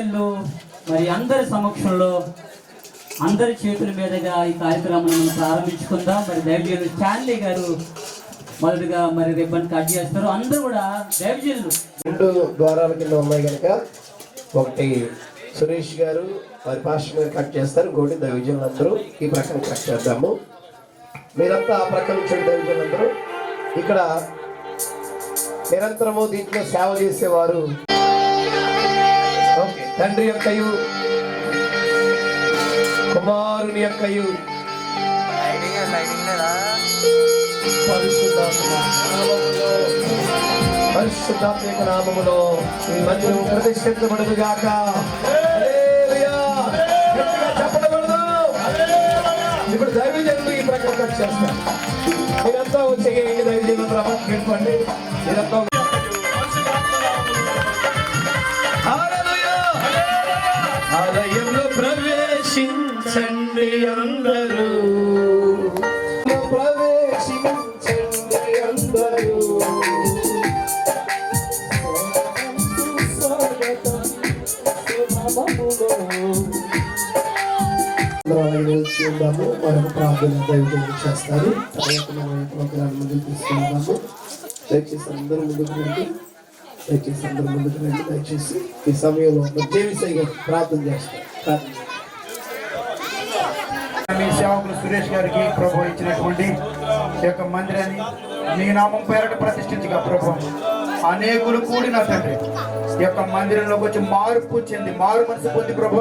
దైవజనులు మరి అందరి సమక్షంలో అందరి చేతుల మీదుగా ఈ కార్యక్రమాన్ని ప్రారంభించుకుందాం. మరి దైవజనులు స్టాన్లీ గారు మొదటగా మరి రిబ్బన్ కట్ చేస్తారు. అందరూ కూడా దైవజనులు 2 ద్వారాల కింద ఉన్నాయి కనుక ఒకటి సురేష్ గారు మరి పాస్టర్ గారు కట్ చేస్తారు, ఇంకోటి దైవజనులు అందరూ ఈ ప్రక్కన కట్ చేద్దాము. మీరంతా ఆ ప్రక్కన నుంచి దైవజనులు అందరూ ఇక్కడ నిరంతరము దీంట్లో సేవ చేసేవారు. ఓకే, తండ్రి యొక్కయు కుమారుని యొక్కయు పరిశుద్ధాత్మ యొక్క నామములో ఈ మందిరం ప్రతిష్ఠించబడుగాక. ఇప్పుడు దైవజనులు ఈ ప్రకారం కట్ చేస్తారు. మీరంతా వచ్చేయండి, దైవజనులు ప్రభావండి. మీరంతా ఆలయంలో ప్రవేశించండి, అందరూ ప్రవేశించండి అందరూ. ఉందాము, మరొక ప్రార్థన దైవజనులు చేస్తారు. తర్వాత మనం ఈ ప్రోగ్రాం ముందుకు తీసుకుందాము. దయచేసి అందరూ ముందుకు రండి, దయచేసి ఈ సమయంలో జేవిసై గారు ప్రార్థన చేస్తారు. మీ సేవకులు సురేష్ గారికి ప్రభు ఇచ్చినటువంటి ఈ యొక్క మందిరాన్ని మీ నామం పేరట ప్రతిష్ఠించగా ప్రభు అనేకులు కూడిన తండ్రి ఈ యొక్క మందిరంలోకి వచ్చి మారు మనసు పొంది ప్రభు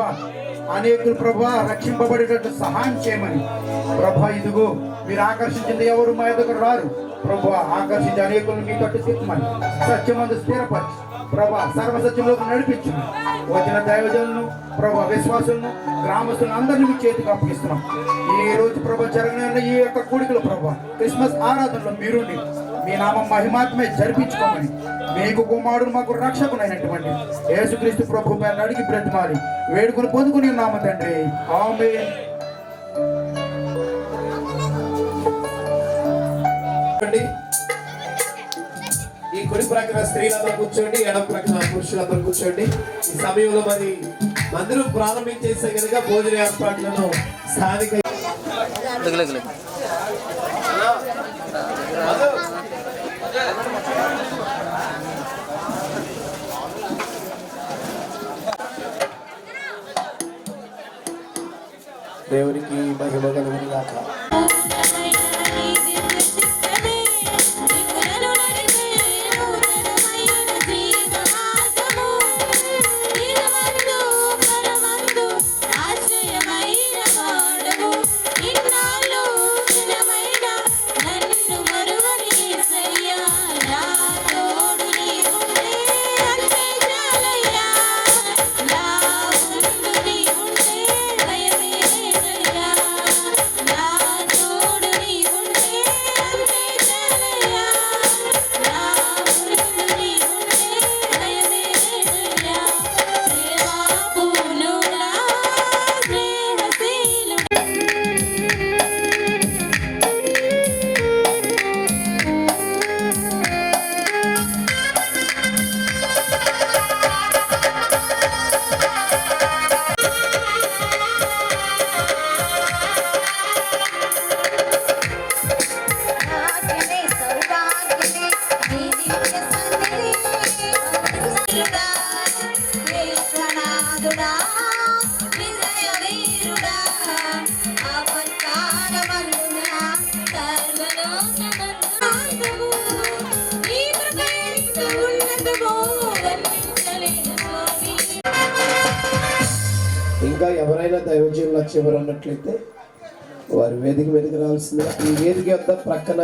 అనేకులు ప్రభా రక్షింపబడేటట్టు సహాయం చేయమని ప్రభా, ఇదిగో మీరు ఆకర్షించింది ఎవరు మా ఎదుగు రారు ప్రభా, ఆకర్షించి అనేకులు మీ తట్టు తిప్పమని సత్యమందు స్థిరపరిచి ప్రభా సర్వసత్యంలోకి నడిపించు. వచ్చిన దైవజనులను ప్రభా విశ్వాసులను గ్రామస్తులను అందరినీ మీ చేతికి అప్పగిస్తున్నాం. ఈ రోజు ప్రభా జరగనున్న ఈ యొక్క కూడికలు ప్రభా క్రిస్మస్ ఆరాధనలో మీరు మీ నామం మహిమాత్మే జరిపించుకోమని మీకు కుమారుడు మాకు రక్షకునైనటువంటి యేసుక్రీస్తు ప్రభు పేరు అడిగి బ్రతిమాలి వేడుకుని పొందుకుని నామ తండ్రి, ఆమేన్. ఈ కుడి ప్రక్కన స్త్రీలందరూ కూర్చోండి, ఎడమ ప్రక్కన పురుషులందరూ కూర్చోండి. ఈ సమయంలో మరి మందిరం ప్రారంభించేసే కనుక భోజన ఏర్పాట్లను స్థానిక దేవునికి మహిమ కలుగునుగాక. ఇంకా ఎవరైనా దైవజనులు వచ్చేవారు అన్నట్లయితే వారి వేదిక మీదకి రావాల్సిందిగా. ఈ వేదిక యొక్క ప్రక్కన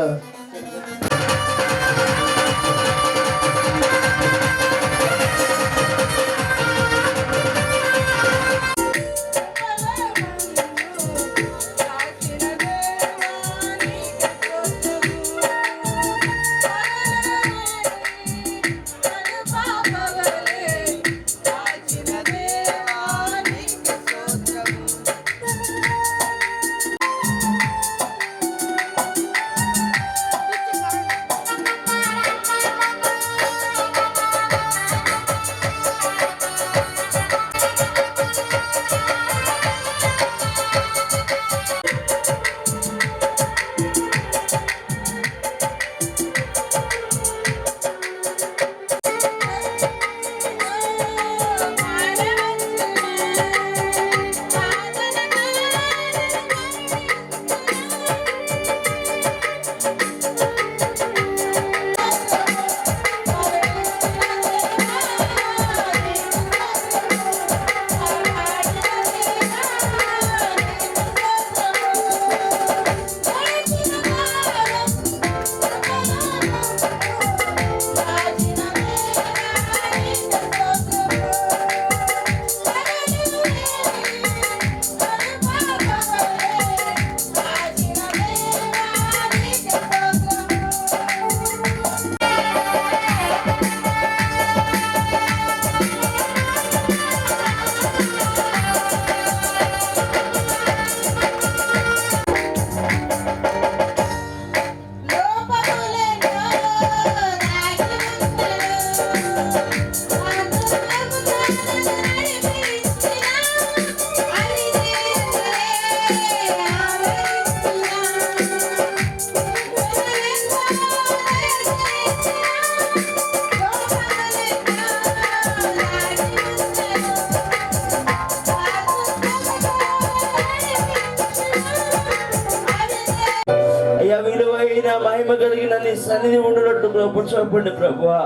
విలువైన మహిమ కలిగిన నీ సన్నిధి ఉండినట్టు కృప చూపండి ప్రభువా.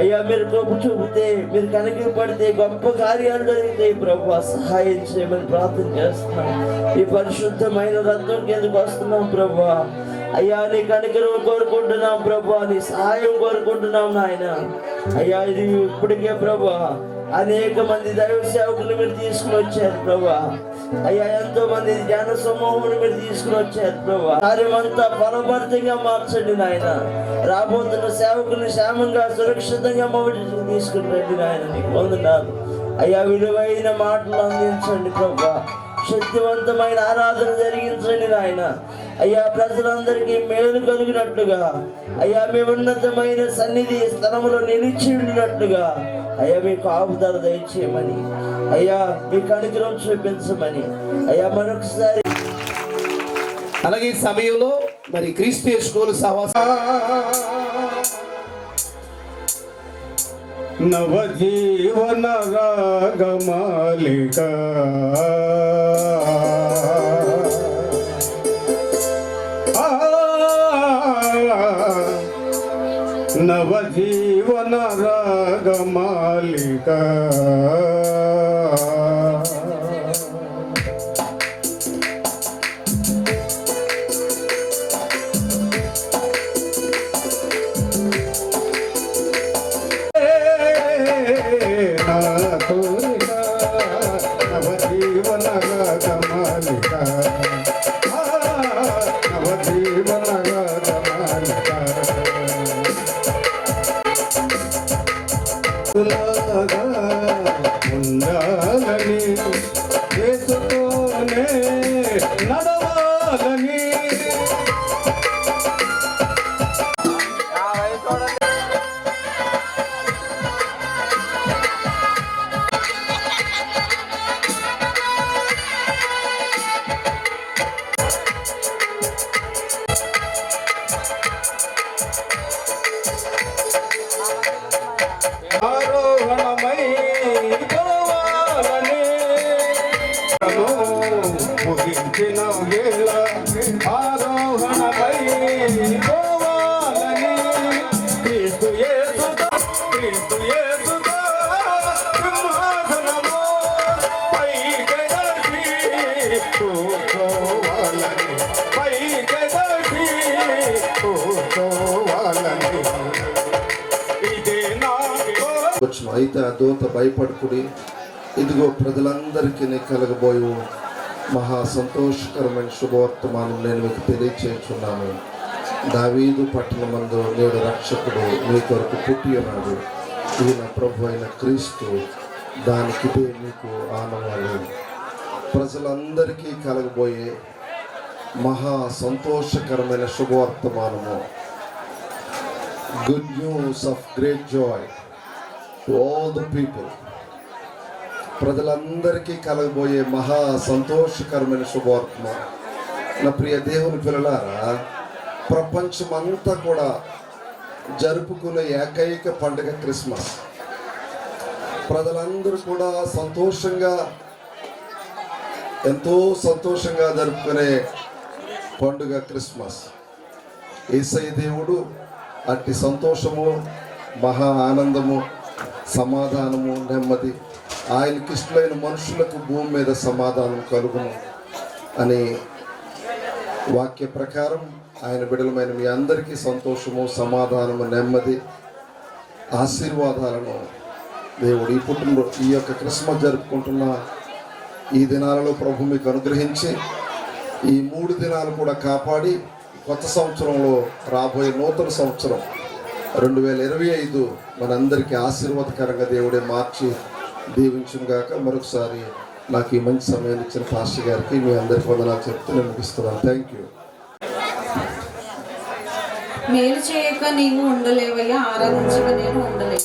అయ్యా మీరు కృప చూపితే, మీరు కనికరి పడితే గొప్ప కార్యాలు జరిగితే ప్రభువా సహాయం చేయమని ప్రార్థన చేస్తున్నాం. ఈ పరిశుద్ధమైన రత్నం కిందకు వస్తున్నాం ప్రభువా. అయ్యా నీ కనికరం కోరుకుంటున్నాం ప్రభువా, నీ సహాయం కోరుకుంటున్నాం నాయన. అయ్యా ఇది ఇప్పటికే ప్రభువా అనేక మంది దైవ సేవకులు మీరు తీసుకుని వచ్చారు ప్రభా. అయ్యా ఎంతో మంది జ్ఞాన సమూహములు మీరు తీసుకుని వచ్చారు ప్రభా. కార్యమంతా ఫలభరితంగా మార్చండి నాయన. రాబోతున్న సేవకుని క్షేమంగా సురక్షితంగా మమ్మల్ని తీసుకుని రండి నాయన. నీకు వందనాలు అయ్యా. విలువైన మాటలు అందించండి ప్రభా. శక్తివంతమైన ఆరాధన జరిగించండి నాయన. అయ్యా ప్రజలందరికీ మేలు కలిగినట్లుగా, అయ్యా మీ ఉన్నతమైన సన్నిధి స్థలములో నిలిచి ఉండినట్లుగా అయ్యా మీ కాపుదల దయచేయమని, అయ్యా మీ కనికరం చూపించమని అయ్యా మరొకసారి. అలాగే ఈ సమయంలో మరి క్రీస్తు స్కూల్ నవజీవన రాగమాలిక నవజీవన రాగమాలిక నవజీవన రాగమాలిక నవజీవన రాగమాలిక ఉండాలని యేసుతోనే నడవాలని ఆరోహణమై పోవాలని ముగించిన వేళ ఆరోహణమై పోవాలని క్రీస్తు యేసుతో సింహాసనము పైకెదర్చి కూర్చోవాలని వచ్చిన అయితే ఆ దూత భయపడుకుని ఇదిగో ప్రజలందరికీ కలగబోయే మహా సంతోషకరమైన శుభవర్తమానం నేను మీకు తెలియచేస్తున్నాను. దావీదు పట్టణమందు నేడు రక్షకుడు మీ కొరకు పుట్టి ఉన్నాడు. ఈయన ప్రభు అయిన క్రీస్తు. దానికిదే మీకు ఆనవాలు. ప్రజలందరికీ కలగబోయే మహా సంతోషకరమైన శుభవర్తమానము. Good news of great joy to all the people. ప్రజలందరికీ కలగబోయే మహా సంతోషకరమైన శుభవర్తమానం. నా ప్రియ దేవుని పిల్లలారా, ప్రపంచమంతా కూడా జరుపుకునే ఏకైక పండుగ క్రిస్మస్. ప్రజలందరూ కూడా సంతోషంగా, ఎంతో సంతోషంగా జరుపుకునే పండుగ క్రిస్మస్. యేసయ్య దేవుడు అట్టి సంతోషము, మహా ఆనందము, సమాధానము, నెమ్మది ఆయనకి ఇష్టమైన మనుషులకు భూమి మీద సమాధానం కలుగును అని వాక్య ప్రకారం ఆయన బిడ్డలమైన మీ అందరికీ సంతోషము, సమాధానము, నెమ్మది, ఆశీర్వాదాలను దేవుడు ఈ యొక్క క్రిస్మస్ జరుపుకుంటున్న ఈ దినాలలో ప్రభు మీకు అనుగ్రహించి ఈ 3 దినాలు కూడా కాపాడి కొత్త సంవత్సరంలో రాబోయే నూతన సంవత్సరం 2025 మనందరికీ ఆశీర్వాదకరంగా దేవుడే మార్చి దీవించును గాక. మరొకసారి నాకు ఈ మంచి సమయాన్ని ఇచ్చిన పాస్టర్ గారికి మీ అందరికీ వందనాలు చెప్తూ నేను ముగిస్తున్నాను. Thank you. మేలు చేయక నీవు ఉండలేవయ్యా, ఆరాధించక నేను ఉండలేవు.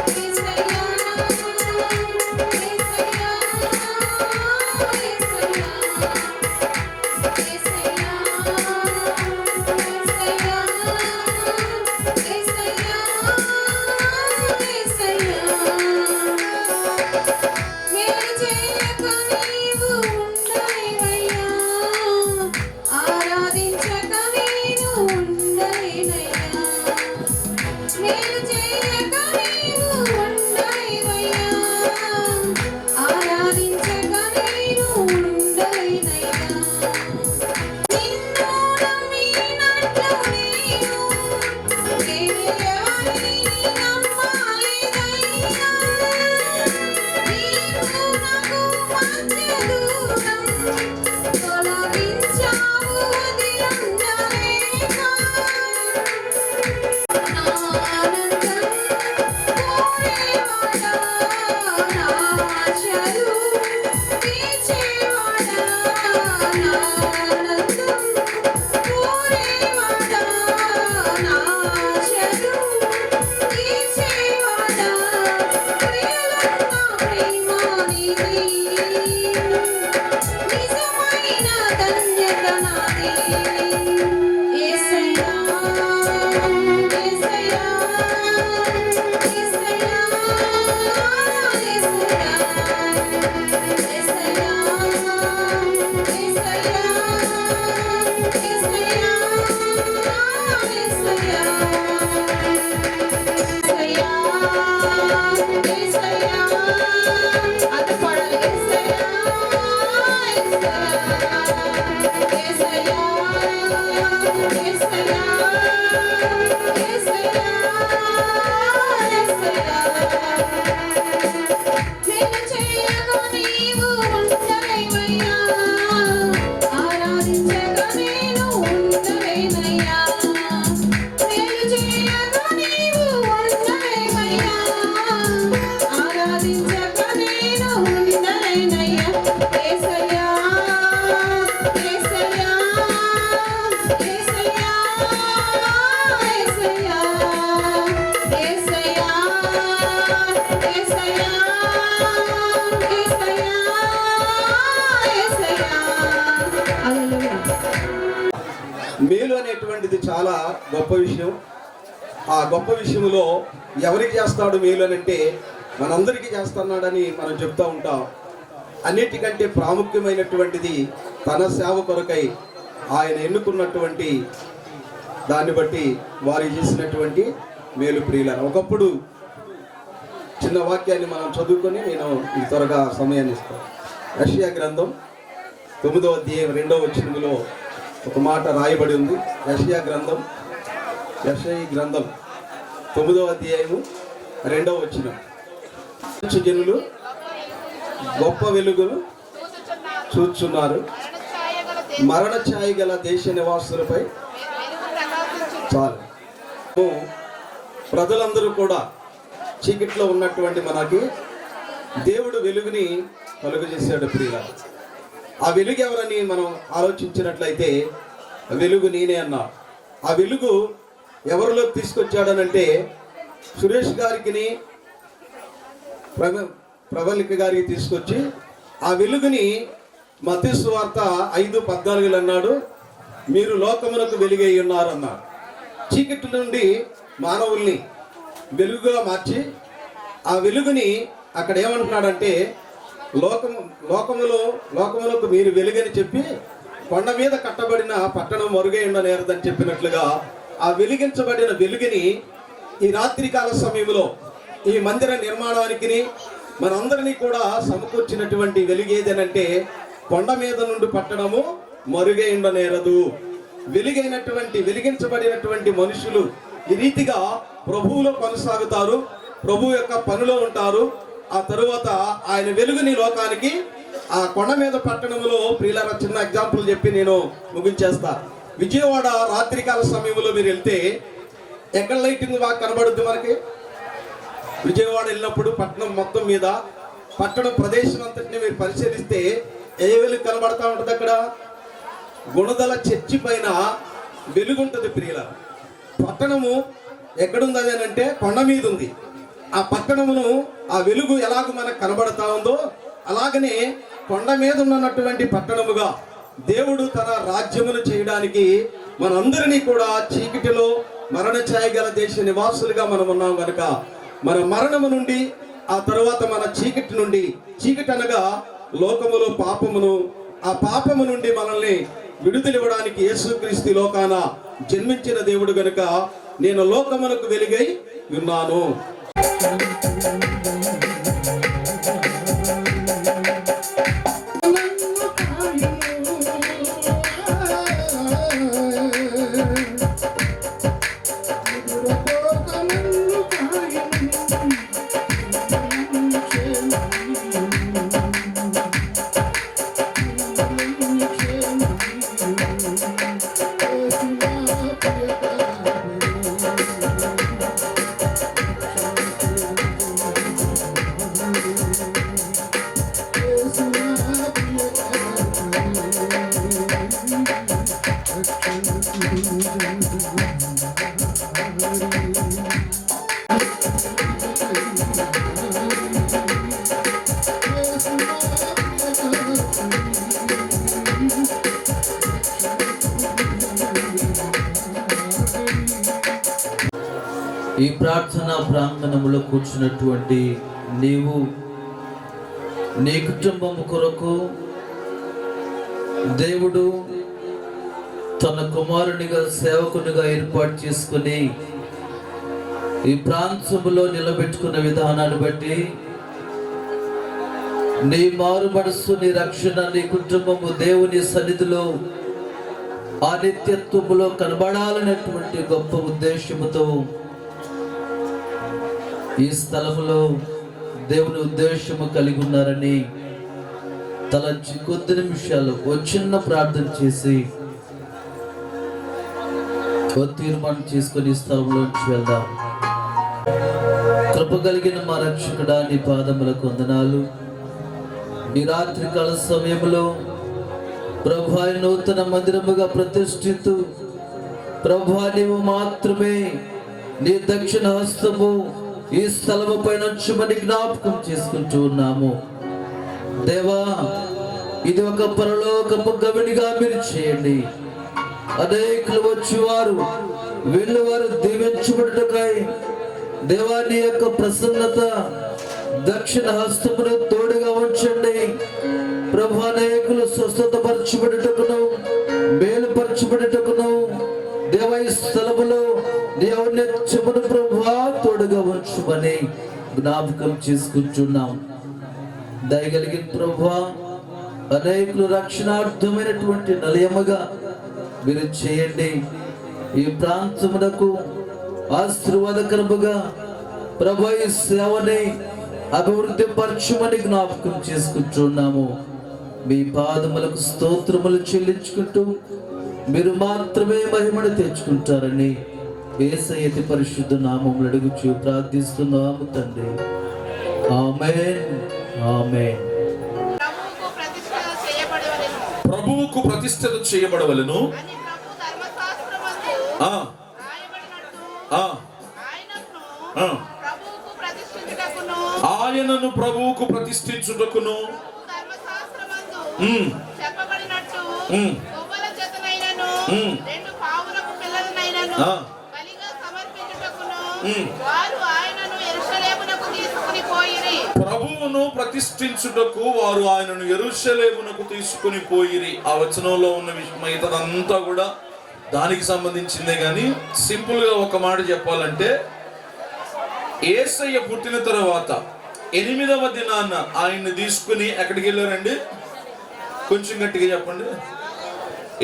Please మేలు అనేటువంటిది చాలా గొప్ప విషయం. ఆ గొప్ప విషయంలో ఎవరికి చేస్తాడు మేలు అని అంటే మనందరికీ చేస్తున్నాడని మనం చెప్తూ ఉంటాం. అన్నిటికంటే ప్రాముఖ్యమైనటువంటిది తన సేవ కొరకై ఆయన ఎన్నుకున్నటువంటి దాన్ని బట్టి వారు చేసినటువంటి మేలు ప్రియులను. ఒకప్పుడు చిన్న వాక్యాన్ని మనం చదువుకొని నేను ఈ త్వరగా సమయాన్ని ఇస్తాను. యెషయా గ్రంథం 9వ అధ్యాయం 2వ వచనంలో ఒక మాట రాయబడి ఉంది. యెషయా గ్రంథం 9వ అధ్యాయము 2వ వచనం. జనులు గొప్ప వెలుగులు చూచున్నారు, మరణ ఛాయ గల దేశ నివాసులపై చాలు. ప్రజలందరూ కూడా చీకట్లో ఉన్నటువంటి మనకి దేవుడు వెలుగుని కలుగజేశాడు ప్రియుల. ఆ వెలుగు ఎవరని మనం ఆలోచించినట్లయితే వెలుగు నేనే అన్నా. ఆ వెలుగు ఎవరిలో తీసుకొచ్చాడనంటే సురేష్ గారికి ప్రబలిక గారికి తీసుకొచ్చి ఆ వెలుగుని మత్తయి సువార్త 5:14 అన్నాడు, మీరు లోకమునకు వెలుగై ఉన్నారు అన్నాడు. చీకటి నుండి మానవుల్ని వెలుగుగా మార్చి ఆ వెలుగుని అక్కడ ఏమంటున్నాడంటే లోకములకు మీరు వెలుగని చెప్పి కొండ మీద కట్టబడిన పట్టణం మరుగై ఉండనేరదని చెప్పినట్లుగా ఆ వెలిగించబడిన వెలుగుని ఈ రాత్రికాల సమయంలో ఈ మందిర నిర్మాణానికి మనందరినీ కూడా సమకూర్చినటువంటి వెలుగేదనంటే కొండ మీద నుండి పట్టణము మరుగై ఉండనేరదు. వెలిగించబడినటువంటి మనుషులు ఈ రీతిగా ప్రభువులో కొనసాగుతారు, ప్రభు యొక్క పనిలో ఉంటారు. ఆ తరువాత ఆయన వెలుగుని లోకానికి ఆ కొండ మీద పట్టణంలో ప్రియులారా చిన్న ఎగ్జాంపుల్ చెప్పి నేను ముగించేస్తా. విజయవాడ రాత్రికాల సమయంలో మీరు వెళ్తే ఎక్కడ లైటింగ్ బాగా కనబడుద్ది మనకి? విజయవాడ వెళ్ళినప్పుడు పట్టణం మొత్తం మీద పట్టణ ప్రదేశం అంతటిని మీరు పరిశీలిస్తే ఏ వెలుగు కనబడతా ఉంటుంది? అక్కడ గుణదల చర్చి పైన వెలుగు ఉంటుంది ప్రియుల. పట్టణము ఎక్కడుంది అని అంటే కొండ మీద ఉంది. ఆ పట్టణమును ఆ వెలుగు ఎలాగ మనకు కనబడతా ఉందో అలాగనే కొండ మీద ఉన్నటువంటి పట్టణముగా దేవుడు తన రాజ్యమును చేయడానికి మనందరినీ కూడా చీకటిలో మరణ ఛాయ గల దేశ నివాసులుగా మనం ఉన్నాం కనుక మన మరణము నుండి ఆ తరువాత మన చీకటి నుండి, చీకటి అనగా లోకములో పాపమును, ఆ పాపము నుండి మనల్ని విడుదలివ్వడానికి యేసుక్రీస్తు లోకాన జన్మించిన దేవుడు గనుక నేను లోకమునకు వెలుగై ఉన్నాను. ఈ ప్రార్థనా ప్రాంగణంలో కూర్చున్నటువంటి నీవు నీ కుటుంబం కొరకు దేవుడు తన కుమారునిగా సేవకునిగా ఏర్పాటు చేసుకుని ఈ ప్రాంతంలో నిలబెట్టుకున్న విధానాన్ని బట్టి నీ మారు మనస్సు, నీ రక్షణ, నీ కుటుంబము దేవుని సన్నిధిలో ఆ నిత్యత్వములో కనబడాలనేటువంటి గొప్ప ఉద్దేశముతో ఈ స్థలములో దేవుని ఉద్దేశము కలిగి ఉన్నారని తలంచి కొద్ది నిమిషాలు ఒక చిన్న ప్రార్థన చేసి తీర్మానం చేసుకుని ఈ స్థలంలోంచి వెళ్దాం. కృప కలిగిన మా రక్షకుడా, నీ పాదములకు వందనాలు. ఈ రాత్రికాల సమయంలో ప్రభువా నూతన మందిరముగా ప్రతిష్ఠితూ ప్రభువా నీవు మాత్రమే నీ దక్షిణ హస్తము ఈ స్థలము పైన ఉంచమని జ్ఞాపకం చేసుకుంటూ ఉన్నాము. దేవా, ఇది ఒక పరలోకపు గవినిగా మీరు చేయండి. అనేకులు వచ్చేవారు వెళ్ళేవారు దీవించబడుటకై దేవా నీ యొక్క ప్రసన్నత దక్షిణ హస్తమును తోడుగా ఉంచండి. ప్రభు, అనేకులు స్వస్థత పరచబడుటకును మేలుపరచబడుటకును దేవా ఈ స్థలములో నీ ఔన్నత్యమును ప్రభువా తోడుగా ఉంచమని జ్ఞాపకం చేసుకుంటున్నాం. దయగలిగిన ప్రభువా, అనేకులు రక్షణార్థమైనటువంటి నిలయముగా మీరు చేయండి. ఈ ప్రాంతమునకు ఆశీర్వాదకరముగా ప్రభు ఈ సేవని అభివృద్ధి పరచమని జ్ఞాపకం చేసుకుంటున్నాము. మీ పాదములకు స్తోత్రములు చెల్లించుకుంటూ మీరు మాత్రమే మహిమను తెచ్చుకుంటారని యేసయ్య పరిశుద్ధ నామములో అడుగుచు ప్రార్థిస్తున్నాము తండ్రి. ఆమేన్, ఆమేన్. ప్రభువుకు ప్రతిష్ఠిత చేయబడవలెను. ఆయనను ప్రభువుకు ప్రతిష్ఠించుటకును ప్రభువును ప్రతిష్ఠించుటకు వారు ఆయనను యెరూషలేమునకు తీసుకుని పోయిరి. ఆ వచనంలో ఉన్న మిగతాదంతా కూడా దానికి సంబంధించిందే. కానీ సింపుల్ గా ఒక మాట చెప్పాలంటే, యేసయ్య పుట్టిన తర్వాత 8వ దినాన ఆయన్ని తీసుకుని ఎక్కడికి వెళ్ళారండి? కొంచెం గట్టిగా చెప్పండి.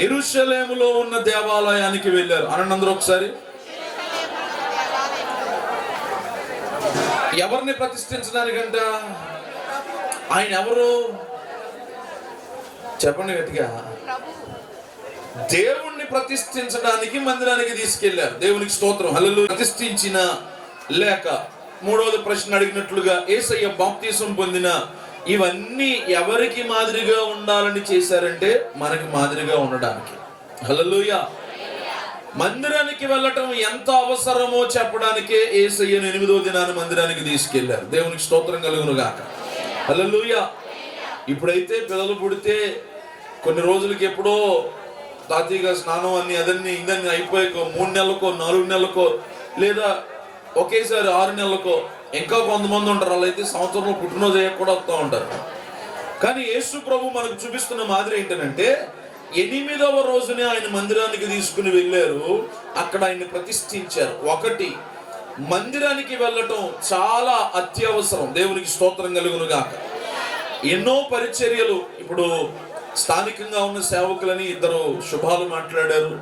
యెరూషలేములో ఉన్న దేవాలయానికి వెళ్ళారు. అనండి అందరూ ఒకసారి. ఎవరిని ప్రతిష్ఠించడానికంట? ఆయన ఎవరు చెప్పండి గట్టిగా. దేవుణ్ణి ప్రతిష్ఠించడానికి మందిరానికి తీసుకెళ్లారు. దేవునికి స్తోత్రం, హల్లెలూయా. ప్రతిష్ఠించిన లేక మూడవది ప్రశ్న అడిగినట్లుగా యేసయ్య బాప్తిసం పొందిన ఇవన్నీ ఎవరికి మాదిరిగా ఉండాలని చేశారంటే మనకి మాదిరిగా ఉండడానికి. హల్లెలూయా. మందిరానికి వెళ్ళటం ఎంత అవసరమో చెప్పడానికే యేసయ్యను 8వ దినాన మందిరానికి తీసుకెళ్లారు. దేవునికి స్తోత్రం కలుగును గాక. హల్లెలూయా. ఇప్పుడైతే పిల్లలు పుడితే కొన్ని రోజులకి ఎప్పుడో తాతీగా స్నానం అన్ని అదన్నీ ఇదన్నీ అయిపోయాక 3 నెలలకో 4 నెలలకో లేదా ఒకేసారి 6 నెలలకో, ఇంకా కొంతమంది ఉంటారు అలా అయితే సంవత్సరంలో పుట్టినరోజు అయ్యాక కూడా వస్తూ ఉంటారు. కానీ యేసు ప్రభు మనకు చూపిస్తున్న మాదిరి ఏంటంటే 8వ రోజునే ఆయన మందిరానికి తీసుకుని వెళ్ళారు. అక్కడ ఆయన్ని ప్రతిష్ఠించారు. ఒకటి, మందిరానికి వెళ్ళటం చాలా అత్యవసరం. దేవునికి స్తోత్రం కలుగును గాక. ఎన్నో పరిచర్యలు, ఇప్పుడు స్థానికంగా ఉన్న సేవకులని 2 శుభాలు మాట్లాడారు,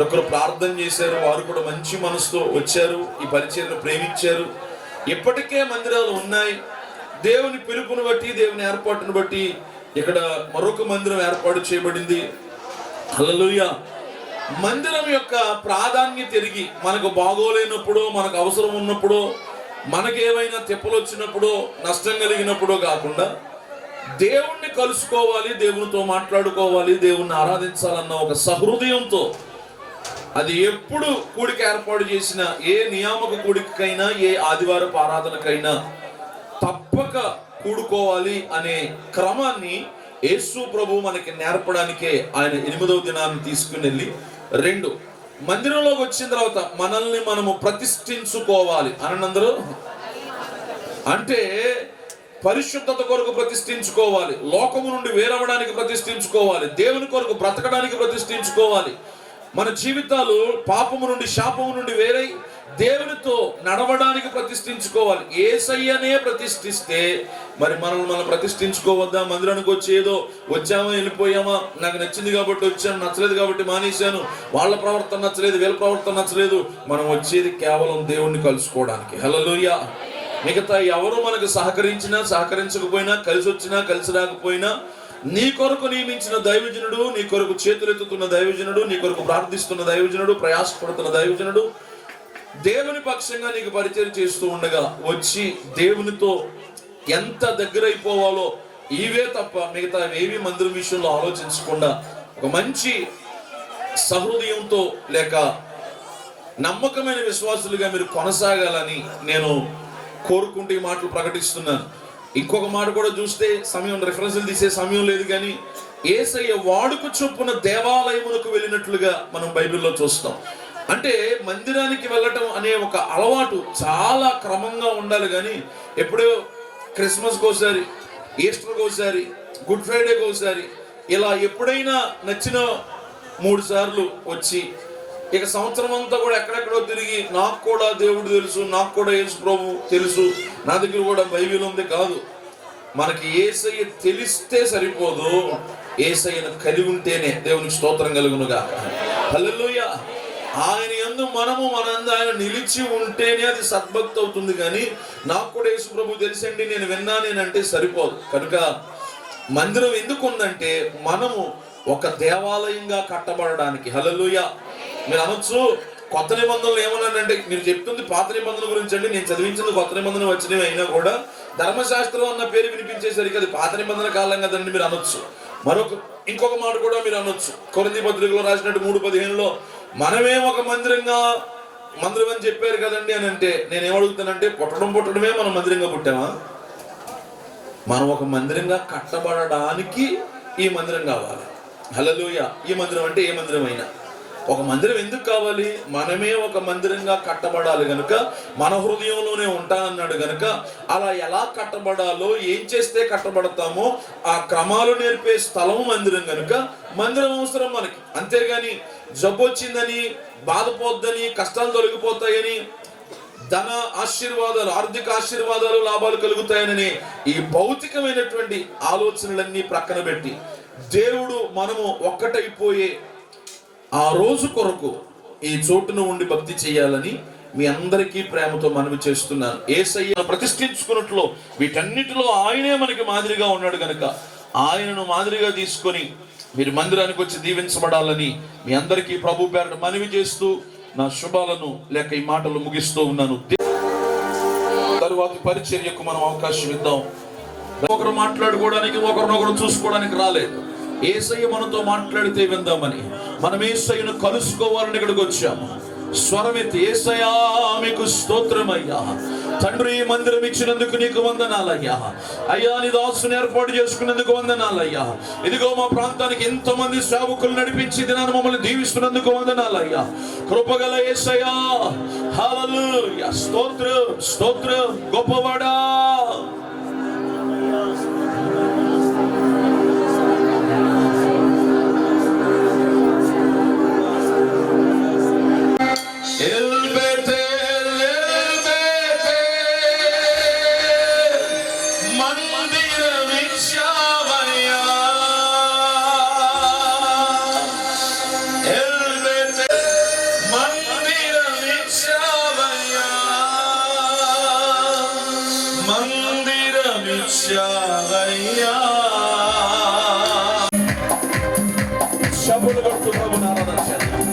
ఒకరు ప్రార్థన చేశారు. వారు కూడా మంచి మనసుతో వచ్చారు, ఈ పరిచర్యను ప్రేమించారు. ఇప్పటికే మందిరాలు ఉన్నాయి. దేవుని పిలుపును బట్టి, దేవుని ఏర్పాటును బట్టి ఇక్కడ మరొక మందిరం ఏర్పాటు చేయబడింది. హల్లెలూయా. మందిరం యొక్క ప్రాధాన్యత ఎరిగి మనకు బాగోలేనప్పుడు, మనకు అవసరం ఉన్నప్పుడు, మనకేమైనా తెప్పలు వచ్చినప్పుడు, నష్టం కలిగినప్పుడు కాకుండా దేవుణ్ణి కలుసుకోవాలి, దేవునితో మాట్లాడుకోవాలి, దేవుణ్ణి ఆరాధించాలన్న ఒక సహృదయంతో, అది ఎప్పుడు కూడిక ఏర్పాటు చేసిన ఏ నియామక కూడికైనా ఏ ఆదివారపు ఆరాధనకైనా తప్పక కూడుకోవాలి అనే క్రమాన్ని యేసు ప్రభు మనకి నేర్పడానికే ఆయన 8వ దినాన్ని తీసుకుని వెళ్ళి 2 మందిరంలోకి వచ్చిన తర్వాత మనల్ని మనము ప్రతిష్ఠించుకోవాలి అనందరూ. అంటే పరిశుద్ధత కొరకు ప్రతిష్ఠించుకోవాలి, లోకము నుండి వేరవడానికి ప్రతిష్ఠించుకోవాలి, దేవుని కొరకు బ్రతకడానికి ప్రతిష్ఠించుకోవాలి. మన జీవితాలు పాపము నుండి శాపము నుండి వేరై దేవునితో నడవడానికి ప్రతిష్ఠించుకోవాలి. యేసయ్యనే ప్రతిష్ఠిస్తే మరి మనల్ని మనం ప్రతిష్ఠించుకోవద్దా? మందిరానికి వచ్చి ఏదో వచ్చామా వెళ్ళిపోయామా, నాకు నచ్చింది కాబట్టి వచ్చాను, నచ్చలేదు కాబట్టి మానేశాను, వాళ్ళ ప్రవర్తన నచ్చలేదు, వీళ్ళ ప్రవర్తన నచ్చలేదు. మనం వచ్చేది కేవలం దేవుణ్ణి కలుసుకోవడానికి. హల్లెలూయా. మిగతా ఎవరు మనకు సహకరించినా సహకరించకపోయినా, కలిసి వచ్చినా కలిసి రాకపోయినా, నీ కొరకు నియమించిన దైవజనుడు, నీ కొరకు చేతులెత్తుతున్న దైవజనుడు, నీ కొరకు ప్రార్థిస్తున్న దైవజనుడు, ప్రయాసపడుతున్న దైవజనుడు దేవుని పక్షంగా నీకు పరిచయం చేస్తూ ఉండగా వచ్చి దేవునితో ఎంత దగ్గరైపోవాలో ఇవే తప్ప మిగతా ఏవి మందిరం విషయంలో ఆలోచించకుండా ఒక మంచి సహృదయంతో లేక నమ్మకమైన విశ్వాసులుగా మీరు కొనసాగాలని నేను కోరుకుంటూ ఈ మాటలు ప్రకటిస్తున్నాను. ఇంకొక మాట కూడా చూస్తే సమయం రెఫరెన్స్లు తీసే సమయం లేదు, కానీ యేసయ్య వాడుక చొప్పున దేవాలయమునకు వెళ్ళినట్లుగా మనం బైబిల్లో చూస్తాం. అంటే మందిరానికి వెళ్ళటం అనే ఒక అలవాటు చాలా క్రమంగా ఉండాలి. కానీ ఎప్పుడో క్రిస్మస్కి ఒకసారి, ఈస్టర్కి ఒకసారి, గుడ్ ఫ్రైడేకి ఒకసారి, ఇలా ఎప్పుడైనా నచ్చిన 3 సార్లు వచ్చి ఇక సంవత్సరం అంతా కూడా ఎక్కడెక్కడో తిరిగి నాకు కూడా దేవుడు తెలుసు, నాకు కూడా యేసు ప్రభు తెలుసు, నా దగ్గర కూడా బైబిల్ ఉంది కాదు. మనకి యేసయ్య తెలిస్తే సరిపోదు, యేసయ్యను కలిగి ఉంటేనే దేవునికి స్తోత్రం కలుగునుగా. హల్లెలూయా. ఆయన యందు మనము మనందు ఆయన నిలిచి ఉంటేనే అది సద్భక్తి అవుతుంది. కానీ నాకు కూడా యేసు ప్రభు తెలుసండి, నేను విన్నానేనంటే సరిపోదు. కనుక మందిరం ఎందుకు ఉందంటే మనము ఒక దేవాలయంగా కట్టబడడానికి. హల్లెలూయా. మీరు అనొచ్చు కొత్త నిబంధనలు ఏమన్నానంటే, మీరు చెప్తుంది పాత నిబంధన గురించి అండి, నేను చదివించింది కొత్త నిబంధన వచ్చినవి అయినా కూడా ధర్మశాస్త్రం అన్న పేరు వినిపించేసరికి అది పాత నిబంధన కాలం కదండి మీరు అనొచ్చు. ఇంకొక మాట కూడా మీరు అనొచ్చు, కొరింథీ పత్రికలో రాసినట్టు 3:15లో మనమే ఒక మందిరం అని చెప్పారు కదండి అని అంటే, నేనేమడుగుతానంటే పుట్టడమే మనం మందిరంగా పుట్టామా? మనం ఒక మందిరంగా కట్టబడడానికి ఈ మందిరం కావాలి. హల్లెలూయా. ఈ మందిరం అంటే ఏ మందిరం అయినా ఒక మందిరం ఎందుకు కావాలి? మనమే ఒక మందిరంగా కట్టబడాలి గనుక, మన హృదయంలోనే ఉంటానన్నాడు గనుక, అలా ఎలా కట్టబడాలో, ఏం చేస్తే కట్టబడతామో ఆ క్రమాలు నేర్పే స్థలం మందిరం గనుక మందిరం అవసరం మనకి. అంతేగాని జబ్బు వచ్చిందని, బాధపోద్దని, కష్టాలు తొలగిపోతాయని, ధన ఆశీర్వాదాలు, ఆర్థిక ఆశీర్వాదాలు, లాభాలు కలుగుతాయని ఈ భౌతికమైనటువంటి ఆలోచనలన్నీ ప్రక్కన పెట్టి దేవుడు మనము ఒక్కటైపోయే ఆ రోజు కొరకు ఈ చోటును ఉండి భక్తి చేయాలని మీ అందరికీ ప్రేమతో మనవి చేస్తున్నాను. యేసయ్య ప్రతిష్ఠించుకున్నట్లు వీటన్నిటిలో ఆయనే మనకి మాదిరిగా ఉన్నాడు కనుక ఆయనను మాదిరిగా తీసుకొని మీరు మందిరానికి వచ్చి దీవించబడాలని మీ అందరికీ ప్రభు పేరట మనవి చేస్తూ నా శుభాలను లేక ఈ మాటలు ముగిస్తూ ఉన్నాను. తరువాత పరిచర్యకు మనం అవకాశం ఇద్దాం. ఒకరు మాట్లాడుకోవడానికి, ఒకరినొకరు చూసుకోవడానికి రాలేదు. యేసయ్య మనతో మాట్లాడితే విందామని, మనం యేసయ్యను కలుసుకోవాలని ఇక్కడికి వచ్చాము. స్వరమెత్తి యేసయ్యా మీకు స్తోత్రమయ్యా. తండ్రి, ఈ మందిరం ఇచ్చినందుకు నీకు వందనాలయ్యా. అయ్యా, నీ దాసుని ఏర్పాటు చేసుకున్నందుకు వందనాలయ్యా. ఇదిగో మా ప్రాంతానికి ఎంతమంది సేవకులు నడిపించి దినాన్ని మమ్మల్ని దీవిస్తున్నందుకు వందనాలయ్యా. కృపగల యేసయ్యా, హల్లెలూయా. స్తోత్రం, స్తోత్రం, గొప్పవాడా. శబులు కొడుతూ ప్రభుని ఆరాధన చేద్దాం.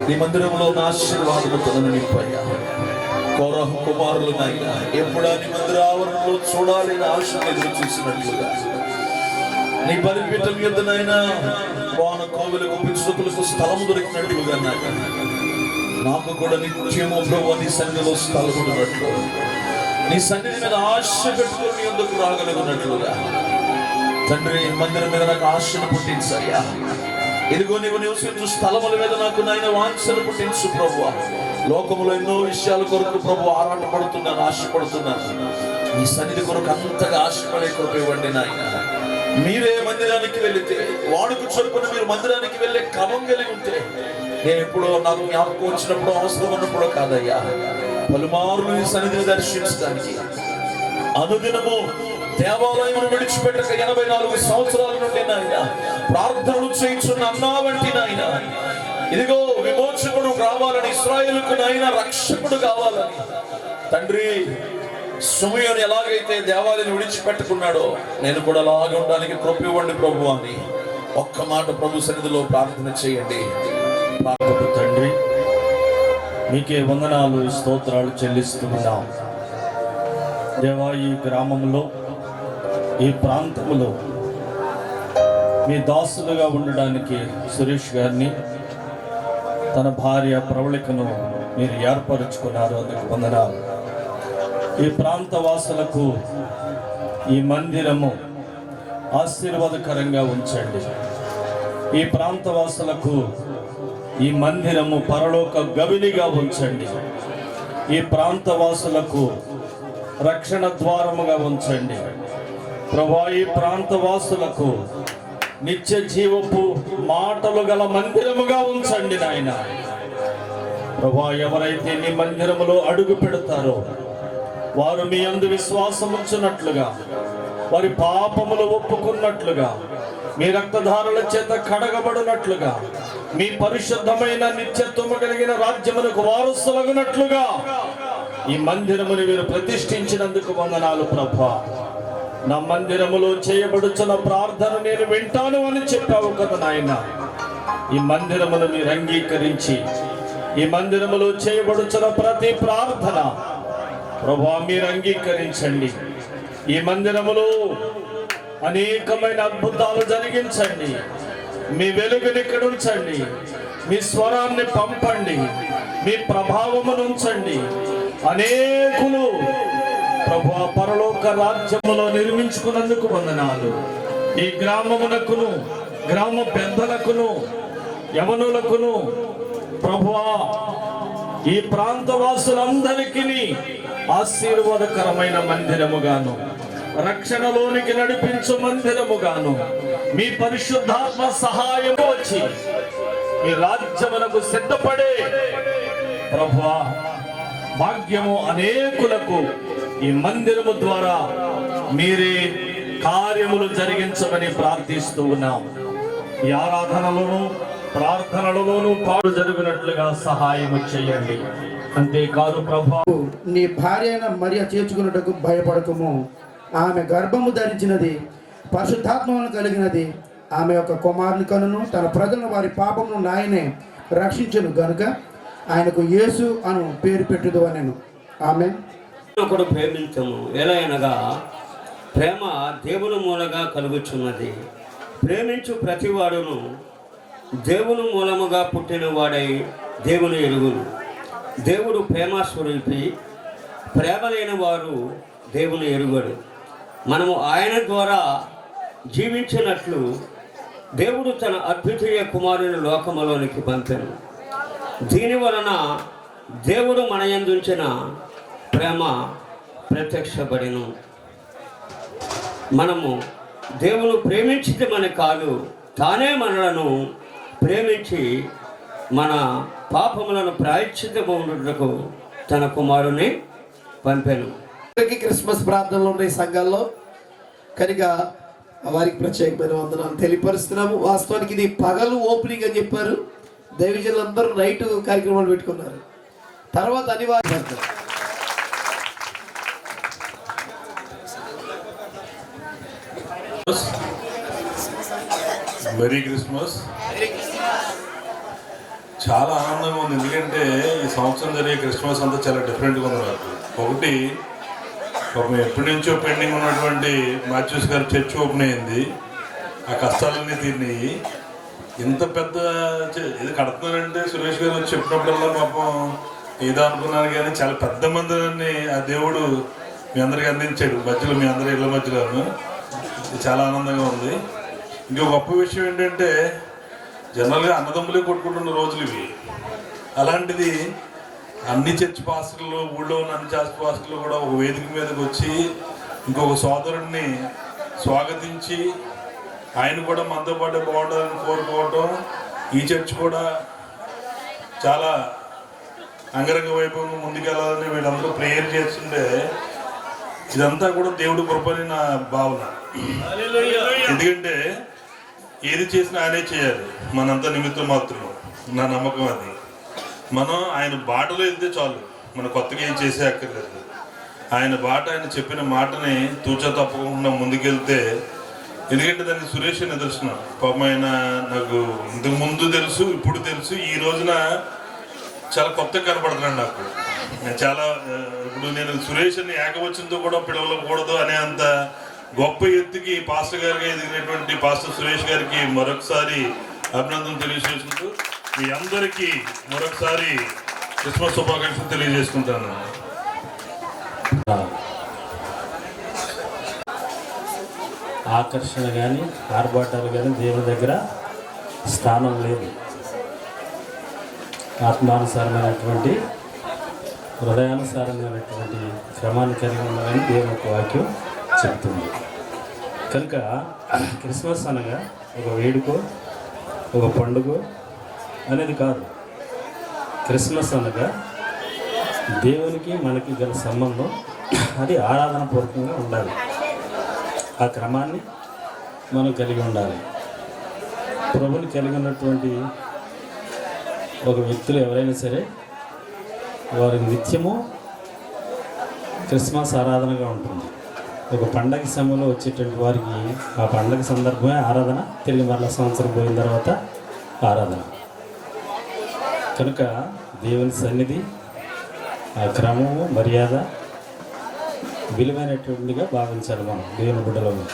నీ మందిరంలో ఉన్న ఆశీర్వాదముతో నింపయ్యా. కోరహ కుమారులనైనా ఎప్పుడా నీ మందిర ఆవరణలో చూడాలని ఆశ ఎదురు చూసినట్లుగా నీ బలిపీఠం యొద్దనైనా వాన కోవెలకు పిచ్చుకులకు స్థలం దొరికినట్లుగా నాకు కూడా నిత్యము ప్రభువు నీ సన్నిధిలో స్థలం ఉన్నట్లు, నీ సన్నిధి మీద ఆశ పెట్టుకుని ఎందుకు రాగలుగున్నట్లుగా తండ్రి మందిరం మీద నాకు ఆశను పుట్టించయ్యా. ఇదిగో నీవు నివసించు స్థలముల మీద నాకు నాయన వాంఛను పుట్టించు ప్రభువా. లోకములో ఎన్నో విషయాల కొరకు ప్రభు ఆరాటపడుతున్నాను, ఆశపడుతున్నాను. ఈ సన్నిధి కొరకు అంతగా ఆశపడే కృప ఇవ్వండి నాయన. మీరే మందిరానికి వెళితే వాడుకు చొప్పున మీరు మందిరానికి వెళ్ళే క్రమం కలిగి ఉంటే, నేను ఎప్పుడో నాకు జ్ఞాపకం వచ్చినప్పుడు అవసరం ఉన్నప్పుడు కాదయ్యా, పలుమార్లు ఈ సన్నిధిని దర్శించడానికి అనుదినము దేవాలయం విడిచిపెట్టక 84 సంవత్సరాల నుండి నాయన ప్రార్థనలు చేయించున్న అన్నా వంటి నాయన, ఇదిగో విమోచకుడు కావాలని, ఇశ్రాయేలుకు నాయన రక్షకుడు కావాలని తండ్రి సమయాన్ని ఎలాగైతే దేవాలయాన్ని విడిచిపెట్టుకున్నాడో నేను కూడా అలాగే ఉండడానికి కృప ఇవ్వండి ప్రభు అని ఒక్క మాట ప్రభు సన్నిధిలో ప్రార్థన చేయండి. ప్రార్థన తండ్రి, మీకే వందనాలు, స్తోత్రాలు చెల్లిస్తున్నాం దేవా. ఈ గ్రామంలో, ఈ ప్రాంతంలో మీ దాసులుగా ఉండడానికి సురేష్ గారిని, తన భార్య ప్రవళికను మీరు ఏర్పరచుకున్నారు, అందుకు వందనాలు. ఈ ప్రాంత వాసులకు ఈ మందిరము ఆశీర్వాదకరంగా ఉంచండి. ఈ ప్రాంత వాసులకు ఈ మందిరము పరలోక గవినిగా ఉంచండి. ఈ ప్రాంత వాసులకు రక్షణ ద్వారముగా ఉంచండి ప్రభువా. ఈ ప్రాంత వాసులకు నిత్య జీవపు మాటలు గల మందిరముగా ఉంచండి నాయన ప్రభువా. ఎవరైతే నీ మందిరములో అడుగు పెడతారో వారు మీ యందు విశ్వాసం ఉంచున్నట్లుగా, వారి పాపములు ఒప్పుకున్నట్లుగా, మీ రక్తధారల చేత కడగబడినట్లుగా, మీ పరిశుద్ధమైన నిత్యత్వము కలిగిన రాజ్యమునకు వారసులగునట్లుగా ఈ మందిరమును మీరు ప్రతిష్ఠించినందుకు వందనాలు ప్రభువా. నా మందిరములో చేయబడుచున్న ప్రార్థన నేను వింటాను అని చెప్పావు కదా నాయన. ఈ మందిరమును మీరు అంగీకరించి ఈ మందిరములో చేయబడుచున్న ప్రతి ప్రార్థన ప్రభువా మీరు అంగీకరించండి. ఈ మందిరములో అనేకమైన అద్భుతాలు జరిగించండి. మీ వెలుగుని ఇక్కడ ఉంచండి, మీ స్వరాన్ని పంపండి, మీ ప్రభావమును ఉంచండి. అనేకులు ప్రభువా పరలోక రాజ్యములో నిర్మించుకున్నందుకు వందనాలు. ఈ గ్రామమునకును, గ్రామ పెద్దలకును, యవనులకును ప్రభువా, ఈ ప్రాంత వాసులందరికీ ఆశీర్వాదకరమైన మందిరముగాను, రక్షణలోనికి నడిపించు మందిరముగాను, మీ పరిశుద్ధాత్మ సహాయం వచ్చి మీ రాజ్యమునకు సిద్ధపడే ప్రభువా భాగ్యము అనేకులకు ఈ మందిరము ద్వారా మీరే కార్యములు జరిగించమని ప్రార్థిస్తూ ఉన్నాం. ఈ ఆరాధనలోను ప్రార్థనలలోనూ పాలు జరిగినట్లుగా సహాయం చేయండి. అంతేకాదు ప్రభా, నీ భార్య అయిన మరియ చేర్చుకున్నట్టుకు భయపడకము. ఆమె గర్భము ధరించినది, పరిశుద్ధాత్మను కలిగినది. ఆమె యొక్క కుమారుని కనును తన ప్రజలను వారి పాపమును నాయనే రక్షించును గనుక ఆయనకు యేసు అను పేరు పెట్టుదు అనెను. ఆమె ఒకడు ప్రేమించము, ఎలా అనగా ప్రేమ దేవుని మూలంగా కలుగుచున్నది. ప్రేమించు ప్రతివాడును దేవుని మూలముగా పుట్టిన వాడై దేవుని ఎరుగును. దేవుడు ప్రేమస్వరూపి, ప్రేమ లేని వారు దేవుని ఎరుగడు. మనము ఆయన ద్వారా జీవించినట్లు దేవుడు తన అద్వితీయ కుమారుని లోకములోనికి పంపెను. దీని వలన దేవుడు మన యందుంచిన ప్రేమ ప్రత్యక్షపడెను. మనము దేవుని ప్రేమించితమని కాదు, తానే మనలను ప్రేమించి మన పాపములను ప్రాయశ్చిత్తమునకు తన కుమారుని పంపెను. క్రిస్మస్ ప్రార్థనలు ఉన్నాయి సంఘాల్లో కనుక వారికి ప్రత్యేకమైన వందనాలు తెలియపరుస్తున్నాము. వాస్తవానికి ఇది పగలు ఓపెనింగ్ అని చెప్పారు. దైవజనులు అందరూ నైట్ కార్యక్రమాలు పెట్టుకున్నారు. తర్వాత అనివార్య మెరీ క్రిస్మస్. చాలా ఆనందంగా ఉంది, ఎందుకంటే ఈ సంవత్సరం జరిగే క్రిస్మస్ అంతా చాలా డిఫరెంట్గా ఉంది నాకు. ఒకటి, ఎప్పటి నుంచో పెండింగ్ ఉన్నటువంటి మాథ్యూస్ గారు చర్చ్ ఓపెన్ అయింది, ఆ కష్టాలన్నీ తీరినాయి. ఇంత పెద్ద ఇది కడుతున్నారంటే సురేష్ గారు వచ్చి చెప్పినప్పుడల్లా పాపం ఏదో అనుకున్నారు, కానీ చాలా పెద్ద మందిరాన్ని ఆ దేవుడు మీ అందరికీ అందించాడు మధ్యలో, మీ అందరి ఇళ్ళ మధ్యలోను. చాలా ఆనందంగా ఉంది. ఇంకో గొప్ప విషయం ఏంటంటే జనరల్గా అన్నదమ్ములే కొట్టుకుంటున్న రోజులు ఇవి. అలాంటిది అన్ని చర్చ్ పాస్టర్లు, ఊళ్ళో ఉన్న అన్ని చర్చ్ పాస్టర్లు కూడా ఒక వేదిక మీదకి వచ్చి ఇంకొక సోదరుడిని స్వాగతించి ఆయన కూడా మనతో పాటు బాగుండాలని కోరుకోవటం, ఈ చర్చ్ కూడా చాలా అంగరంగ వైభవంగా ముందుకెళ్ళాలని వీళ్ళందరూ ప్రేయర్ చేస్తుంటే ఇదంతా కూడా దేవుడి కృపని నా భావన. ఎందుకంటే ఏది చేసినా ఆయనే చేయాలి, మనంతా నిమిత్తం మాత్రం. నా నమ్మకం అది. మనం ఆయన బాటలో వెళ్తే చాలు, మనం కొత్తగా ఏం చేసే అక్కర్లేదు. ఆయన బాట, ఆయన చెప్పిన మాటని తూచా తప్పకుండా ముందుకెళ్తే, ఎందుకంటే దానికి సురేష్ నిదర్శనం. పాపం ఆయన నాకు ఇంతకు ముందు తెలుసు, ఇప్పుడు తెలుసు, ఈ రోజున చాలా కొత్తగా కనపడుతున్నాడు నాకు. చాలా ఇప్పుడు నేను సురేష్ అని ఏకవచనంతో కూడా పిలవకూడదు అనే అంత గొప్ప ఎత్తుకి పాస్టర్ గారిగా ఎదిగినటువంటి పాస్టర్ సురేష్ గారికి మరొకసారి అభినందన తెలియజేసుకుంటూ మీ అందరికీ మరొకసారి క్రిస్మస్ శుభాకాంక్షలు తెలియజేసుకుంటాను. ఆకర్షణ కానీ ఆర్భాటాలు కానీ దేవుని దగ్గర స్థానం లేదు. ఆత్మానుసారమైనటువంటి హృదయానుసారమైనటువంటి క్రమాన్ని కలిగి ఉండాలని దేవుని యొక్క వాక్యం చెప్తుంది. కనుక క్రిస్మస్ అనగా ఒక వేడుకో, ఒక పండుగ అనేది కాదు. క్రిస్మస్ అనగా దేవునికి మనకి గల సంబంధం, అది ఆరాధన పూర్వకంగా ఉండాలి. ఆ క్రమాన్ని మనం కలిగి ఉండాలి. ప్రభుని కలిగి ఉన్నటువంటి ఒక వ్యక్తులు ఎవరైనా సరే వారి నిత్యము క్రిస్మస్ ఆరాధనగా ఉంటుంది. ఒక పండగ సమయంలో వచ్చేటువంటి వారికి ఆ పండగ సందర్భమే ఆరాధన, తిరిగి మరల సంవత్సరం పోయిన తర్వాత ఆరాధన. కనుక దేవుని సన్నిధి, ఆ క్రమము, మర్యాద విలువైనటువంటిగా భావించాలి మనం దేవుని బిడ్డలలో.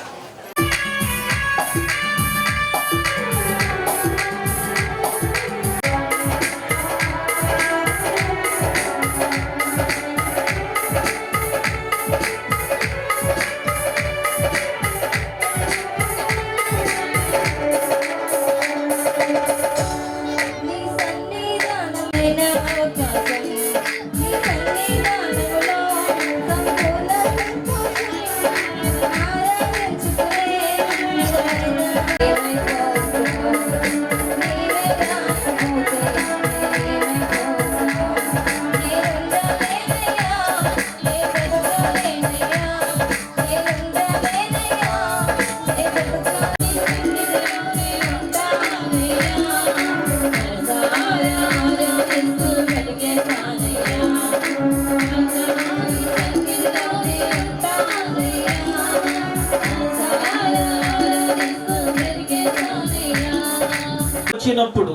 వచ్చినప్పుడు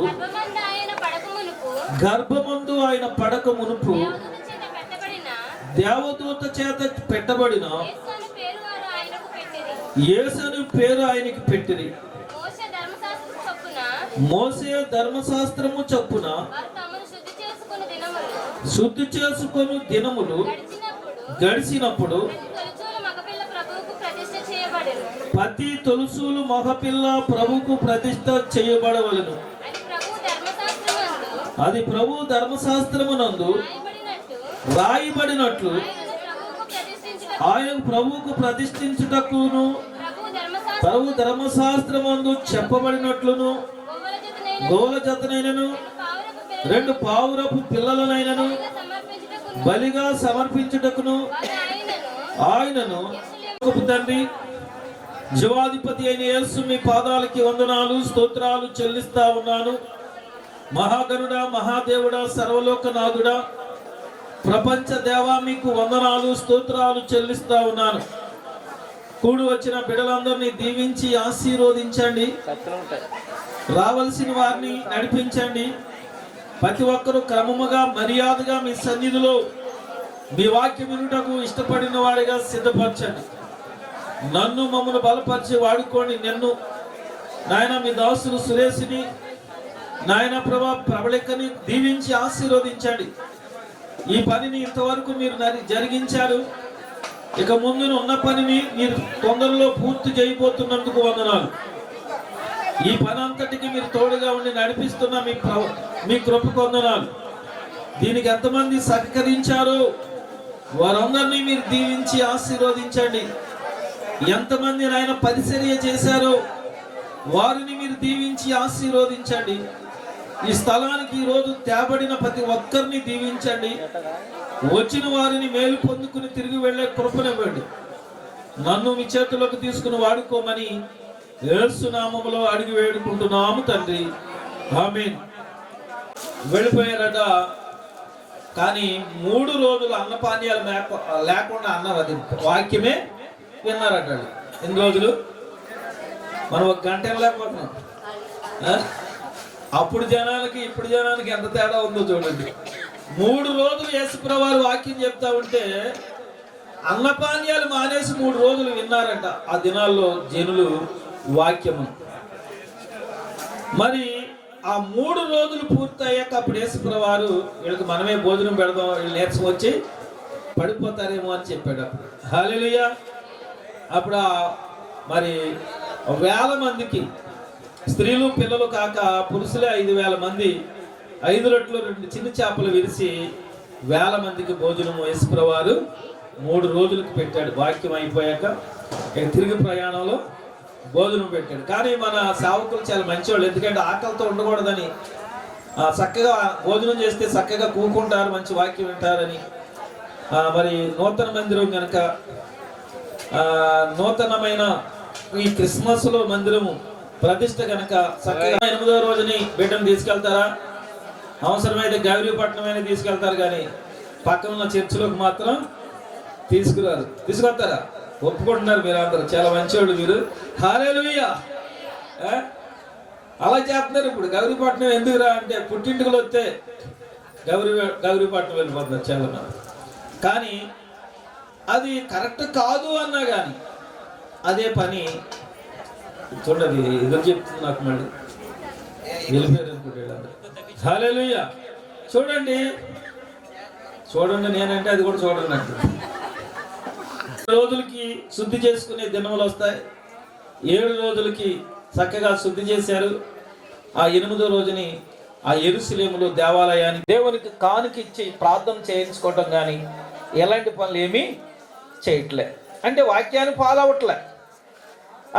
గర్భమందు ఆయన పడక మునుపు దేవదూత చేత పెట్టబడిన యేసు అను పేరు ఆయనకి పెట్టిరి. మోసే ధర్మశాస్త్రము చొప్పున శుద్ధి చేసుకొని దినములు గడిచినప్పుడు ప్రతి తొలుసులు మగపిల్ల ప్రభుకు ప్రతిష్ఠ చేయబడవలను. అది ప్రభు ధర్మశాస్త్రమునందు రాయబడినట్లు ఆయన ప్రభువుకు ప్రతిష్ఠించుటకును ప్రభు ధర్మశాస్త్రమందు చెప్పబడినట్లును గోల జతనైనను 2 పావురపు పిల్లలనైనను బలిగా సమర్పించుటకును ఆయనను తండ్రి జీవాధిపతి అయిన యేసు మీ పాదాలకి వందనాలు స్తోత్రాలు చెల్లిస్తా ఉన్నాను. మహాగణుడా, మహాదేవుడా, సర్వలోకనాథుడా, ప్రపంచ దేవా, మీకు వందనాలు స్తోత్రాలు చెల్లిస్తా ఉన్నాను. కూడి వచ్చిన బిడ్డలందరినీ దీవించి ఆశీర్వదించండి. రావాల్సిన వారిని నడిపించండి. ప్రతి ఒక్కరూ క్రమముగా మర్యాదగా మీ సన్నిధిలో మీ వాక్యం వినుటకు ఇష్టపడిన వారిగా సిద్ధపరచండి. నన్ను మమ్మల్ని బలపరిచి వాడుకోండి. నిన్ను నాయన మీ దాసులు సురేష్ని నాయన ప్రభా ప్రబలికని దీవించి ఆశీర్వదించండి. ఈ పనిని ఇంతవరకు మీరు జరిగించారు. ఇక ముందు ఉన్న పనిని మీరు తొందరలో పూర్తి చేయబోతున్నందుకు వందనాలు. ఈ పని అంతటికి మీరు తోడుగా ఉండి నడిపిస్తున్న మీ కృప కొందనాలు. దీనికి ఎంతమంది సహకరించారో వారందరినీ మీరు దీవించి ఆశీర్వదించండి. ఎంతమంది నాయన పరిచర్య చేశారో వారిని మీరు దీవించి ఆశీర్వదించండి. ఈ స్థలానికి ఈరోజు తేబడిన ప్రతి ఒక్కరిని దీవించండి. వచ్చిన వారిని మేలు పొందుకుని తిరిగి వెళ్ళే కృపనివ్వండి. నన్ను మీ చేతుల్లోకి తీసుకుని వాడుకోమని యేసు నామములో అడిగి వేడుకుంటున్నాము తండ్రి, ఆమేన్. వెళ్ళిపోయారట, కానీ 3 రోజులు అన్నపానీయాలు లేకుండా అన్నారు. అది వాక్యమే విన్నారట. ఎన్ని రోజులు? మనం 1 గంట లేకపోతున్నాం. అప్పుడు జనాలకి ఇప్పుడు జనాలకి ఎంత తేడా ఉందో చూడండి. 3 రోజులు యేసుప్రభువారు వాక్యం చెప్తా ఉంటే అన్నపానీయాలు మానేసి 3 రోజులు విన్నారంట ఆ దినాల్లో జనులు వాక్యము. మరి ఆ 3 రోజులు పూర్తయ్యాక అప్పుడు యేసుప్రభువారు వీళ్ళకి మనమే భోజనం పెడదాం, వీళ్ళు నీరసం వచ్చి పడిపోతారేమో అని చెప్పాడు. అప్పుడు హల్లెలూయా. అప్పుడు మరి 1000 మందికి స్త్రీలు పిల్లలు కాక పురుషులే 5000 మంది 5 రొట్టెలు 2 చిన్న చేపలు విరిసి 1000 మందికి భోజనం యేసుప్రభువారు 3 రోజులకు పెట్టాడు. వాక్యం అయిపోయాక తిరిగి ప్రయాణంలో భోజనం పెట్టాడు. కానీ మన సేవకులు చాలా మంచివాళ్ళు. ఎందుకంటే ఆకలితో ఉండకూడదని చక్కగా భోజనం చేస్తే చక్కగా కూకుంటారు, మంచి వాక్యం వింటారని. మరి నూతన మందిరం కనుక నూతనమైన ఈ క్రిస్మస్లో మందిరము ప్రతిష్ట కనుక చక్కగా 8వ రోజుని బిడ్డను తీసుకెళ్తారా? అవసరమైతే గౌరీపట్నం అయినా తీసుకెళ్తారు, కానీ పక్కన ఉన్న చర్చిలోకి మాత్రం తీసుకురారు. తీసుకొస్తారా? ఒప్పుకుంటున్నారు మీరు అందరూ, చాలా మంచివాళ్ళు మీరు. హల్లెలూయా. అలా చేస్తున్నారు. ఇప్పుడు గౌరీపట్నం ఎందుకురా అంటే పుట్టింటికలు వస్తే గౌరీపట్నం వెళ్ళిపోతున్నారు చాలా మంది. కానీ అది కరెక్ట్ కాదు అన్నా కానీ అదే పని చూడండి. ఎదురు చెప్తుంది నాకు, మళ్ళీ వెళ్ళిపోయారు అనుకుంటాడు. హల్లెలూయా. చూడండి నేనంటే అది కూడా చూడండి అంటే 7 రోజులకి శుద్ధి చేసుకునే దినములు వస్తాయి. 7 రోజులకి చక్కగా శుద్ధి చేశారు. ఆ 8వ రోజుని ఆ యెరూషలేములో దేవాలయానికి దేవునికి కానుక ఇచ్చి ప్రార్థన చేయించుకోవటం కానీ ఎలాంటి పనులు ఏమీ చేయట్లే. అంటే వాక్యాన్ని ఫాలో అవ్వట్లే.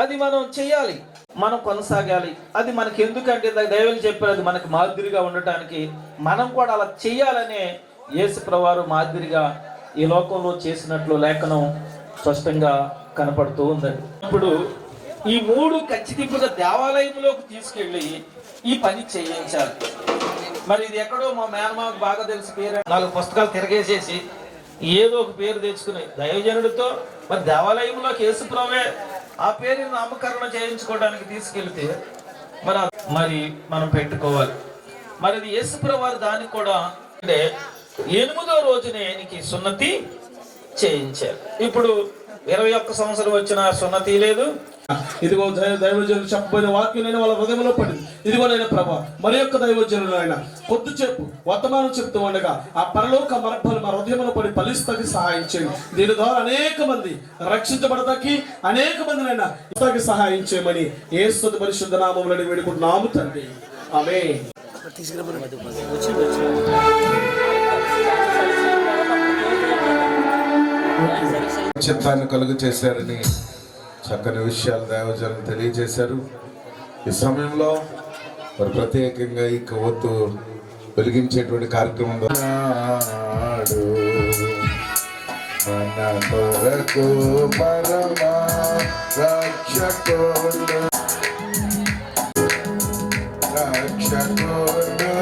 అది మనం చేయాలి, మనం కొనసాగాలి. అది మనకి ఎందుకంటే దైవం చెప్పారు, అది మనకి మాదిరిగా ఉండటానికి. మనం కూడా అలా చేయాలనే యేసుప్రభువారు మాదిరిగా ఈ లోకంలో చేసినట్లు లేఖనం స్పష్టంగా కనపడుతూ ఉందండి. ఇప్పుడు ఈ 3 ఖచ్చితంగా దేవాలయంలోకి తీసుకెళ్ళి ఈ పని చేయించాలి. మరి ఇది ఎక్కడో మా మేనమాకు బాగా తెలిసి పేరు 4 పుస్తకాలు తిరగేసేసి ఏదో ఒక పేరు తెచ్చుకుని దైవజనుడితో మరి దేవాలయంలోకి యేసుప్రభువే ఆ పేరుని నామకరణ చేయించుకోవడానికి తీసుకెళ్తే మరి మనం పెట్టుకోవాలి. మరి ఇది యేసుప్రభువారు దానికి కూడా అంటే 8వ రోజునే ఆయనకి సున్నతి చేయించారు. ఇప్పుడు 21 సంవత్సరం వచ్చిన సున్నతి లేదు. ఇదిగో దైవజనులు చెప్పబోయిన వాక్యం నేను వాళ్ళ హృదయంలో పడింది. ఇదిగో నేను ప్రభా మరి యొక్క దైవజనులు ఆయన కొద్ది చెప్పు వర్తమానం చెప్తూ ఉండగా ఆ పరలోక మరఫలు మా హృదయంలో పడి ఫలిస్తాకి సహాయం చేయండి. దీని ద్వారా అనేక మంది రక్షించబడతాకి అనేక మంది అయినా సహాయం చేయమని యేసు పరిశుద్ధ నామములో వేడుకుంటున్నాము తండ్రి, ఆమేన్. చిత్తాన్ని కలుగు చేశారని చక్కని విషయాలు దైవజనులు తెలియజేశారు. ఈ సమయంలో మరి ప్రత్యేకంగా ఈ కొవ్వొత్తు వెలిగించేటువంటి కార్యక్రమం మన కొరకు పరమా రక్షకుడు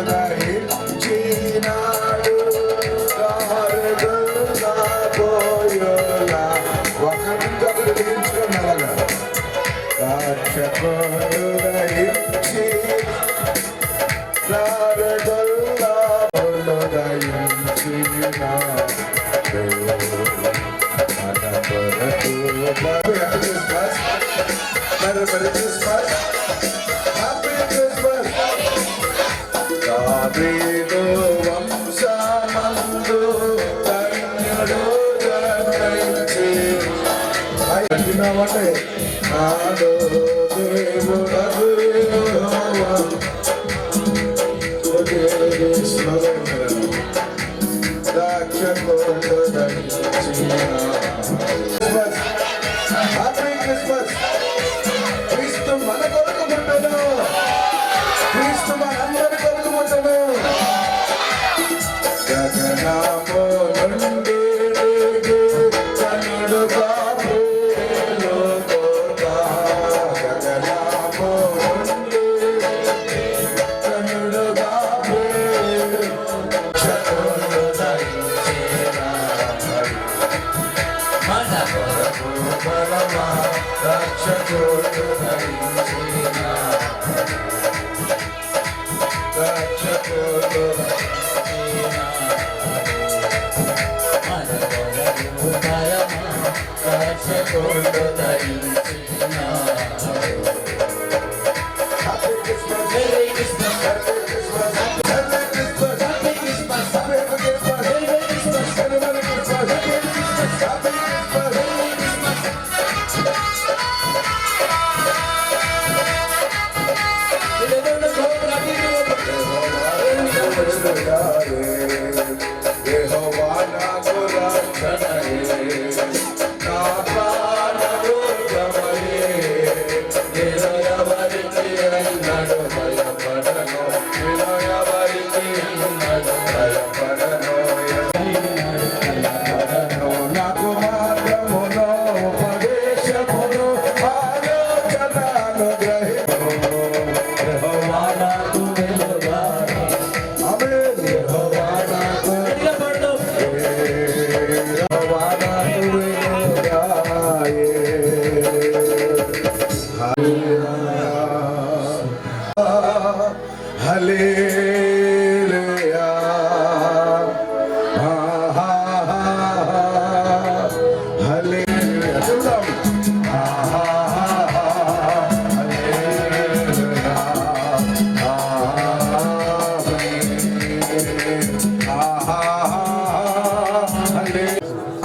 దహించినాడు ఒకరికొకరు దించుకున్నలాగా రక్షకుడు దహించి వంశమందు ధన్యుడు జన్మించి నాదో దేవుడగు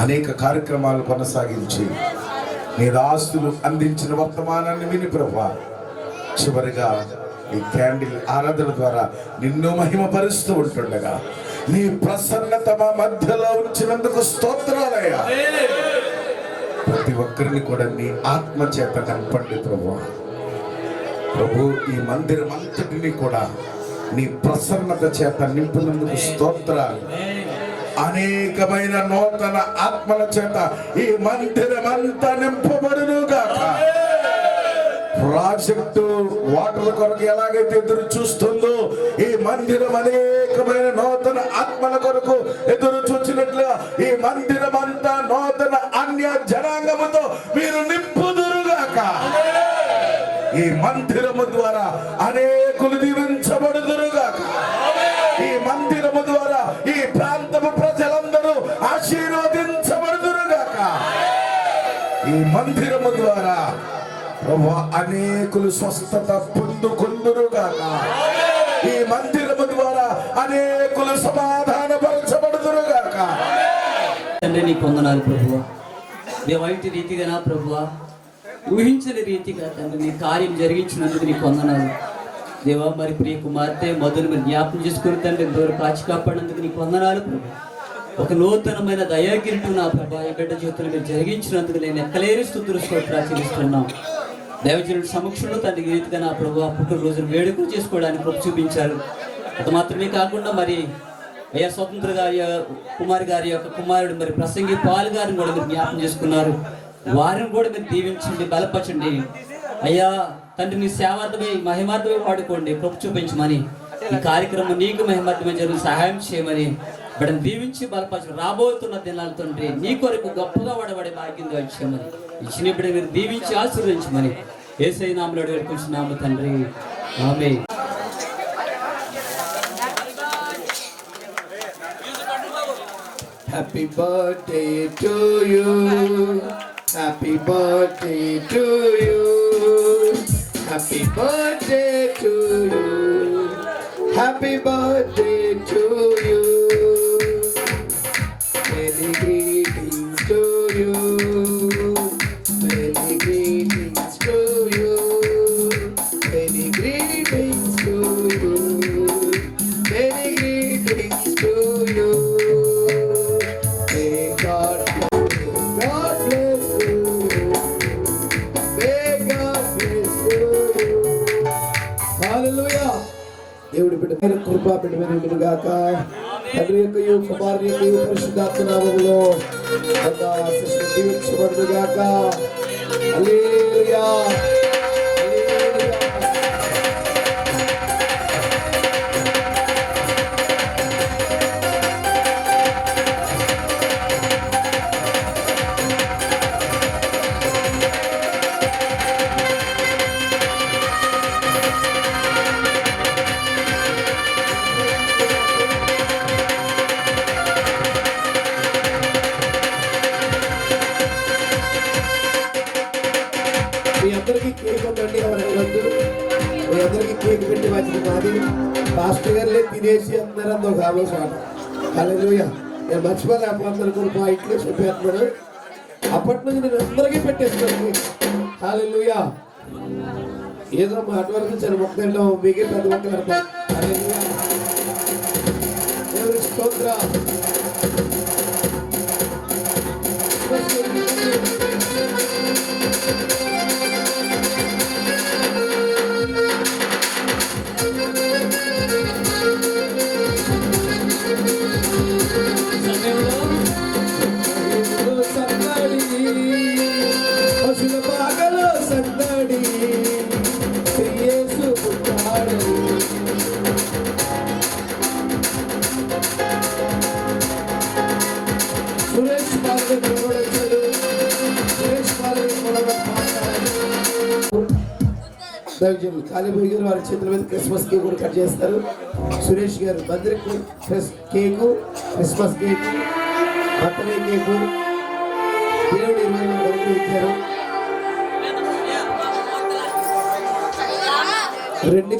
అనేక కార్యక్రమాలు కొనసాగించి నీ దాసులు అందించిన వర్తమానాన్ని విని ప్రభువా చివరిగా ఈ క్యాండిల్ ఆరాధన ద్వారా నిన్ను మహిమపరుస్తూ ఉంటుండగా నీ ప్రసన్నత మా మధ్యలో ఉంచినందుకు స్తోత్రాలయ్యా. ప్రతి ఒక్కరిని కూడా నీ ఆత్మ చేత నింపండి ప్రభువా. ప్రభు ఈ మందిరం అంతటిని కూడా నీ ప్రసన్నత చేత నింపినందుకు స్తోత్రాలు. అనేకమైన నూతన ఆత్మల చేత ఈ మందిరం అంతా నింపబడును గాక. ప్రాజెక్టు వాటర్ కొరకు ఎలాగైతే ఎదురు చూస్తుందో ఈ మందిరం అనేకమైన నూతన ఆత్మల కొరకు ఎదురు చూచినట్లుగా ఈ మందిరం అంతా నూతన అన్య జనాంగముతో మీరు నింపుదురుగాక. ఈ మందిరము ద్వారా అనేకులు దీవించబడుదురుగాక. ఈ మందిరము ద్వారా ఈ ప్రాంతపు ప్రజలందరూ ఆశీర్వదించబడుదురుగాక. ఈ మందిరము ద్వారా ప్రభువా అనేకులు స్వస్థత పొందుకుందురుగాక. ఈ మందిరము ద్వారా అనేకులు సమాధానపరచబడుదురుగాక. తండ్రి నీకు వందనాలు ప్రభువా. దేవాయిటి రీతిగా నా ప్రభువా, ఊహించని రీతిగా తండ్రి నీ కార్యం జరిగించినందుకు నీకు వందనాలు దేవా. మరి ప్రియ కుమార్తె మొదలు మీరు జ్ఞాపకం చేసుకుని తండ్రి ఎంతవరకు కాచి కాపాడినందుకు నీకు వందనాలు ప్రభు. ఒక నూతనమైన దయాగిరిటు నా ప్రభా ఈ బిడ్డ జీవితంలో మీరు జరిగించినందుకు నేను ఎక్కలేని స్తుతులు ప్రాచరిస్తున్నాం. దైవజనుడి సమక్షంలో తండ్రి రీతిగా నా ప్రభు పుట్టినరోజును వేడుకలు చేసుకోవడానికి కృప చూపించారు. అది మాత్రమే కాకుండా మరి అయ్యా స్వతంత్ర గారి కుమార్ గారి యొక్క కుమారుడు మరి ప్రసంగి పాల్ గారిని కూడా మీరు జ్ఞాపకం చేసుకున్నారు. వారిని కూడా మీరు దీవించండి, బలపరచండి అయ్యా. తండ్రి నీ సేవార్థమై మహిమార్థమై వాడుకోండి, కృప చూపించమని ఈ కార్యక్రమం నీకు మహిమార్థమై జరుగుతూ సహాయం చేయమని బిడ్డను దీవించి బలపరచు. రాబోతున్న దినాల తండ్రి నీ కొరకు గొప్పగా వాడబడే భాగ్యం వచ్చామని ఇచ్చిన బిడ్డ మీరు దీవించి ఆశీర్వదించమని యేసయ్య నామములో వేడుకుంటున్నాము తండ్రి, ఆమేన్. Happy birthday to you. Happy birthday to you. Happy birthday to you. Happy birthday to you. Many greetings to you. Many greetings to you. Many greetings to you. Many greetings to you. May God bless you. May God bless you. Hallelujah. దేవుడి బిడ్డ మీద కృపా బిడ్డ మీద గాక. తండ్రి యొక్కయు కుమారుని యొక్కయు పరిశుద్ధాత్మ నామములో సృష్టి దీవించబడును గాక. హల్లెలూయా. మీ అందరికీ కేక్ ఉందండి, ఎవరు వెళ్ళొద్దు. మీ అందరికీ కేక్ పెట్టి మంచిది కాదు. పాస్టర్ గారులే తినేసి అందరూ ఒక ఆలోచన. హల్లెలూయా. నేను మర్చిపోలే అందరూ కూడా మా ఇంట్లో చెప్పేస్తున్నాను. అప్పటి నుంచి నేను అందరికీ పెట్టేస్తున్నాను. హల్లెలూయా. ఏదో మా అటు వరకు చిన్న మొక్క తింటాం, మీకే పెద్ద మొక్క పెడతాం. హల్లెలూయా. దేవుని స్తోత్రం. పశుల పాకలో సందడి యేసు పుట్టాడు. సురేష్ బాబు కూడా వచ్చాడు. సురేష్ బాబు కూడా మాట్లాడారు. దైవజనులు కాళీబాబు గారు వారి చేతుల మీద క్రిస్మస్ కేక్ కూడా కట్ చేస్తారు. సురేష్ గారు మందిరికి cake, Christmas cake, birthday cake దేవుడు 20 వరకు ఇచ్చారు. రెండు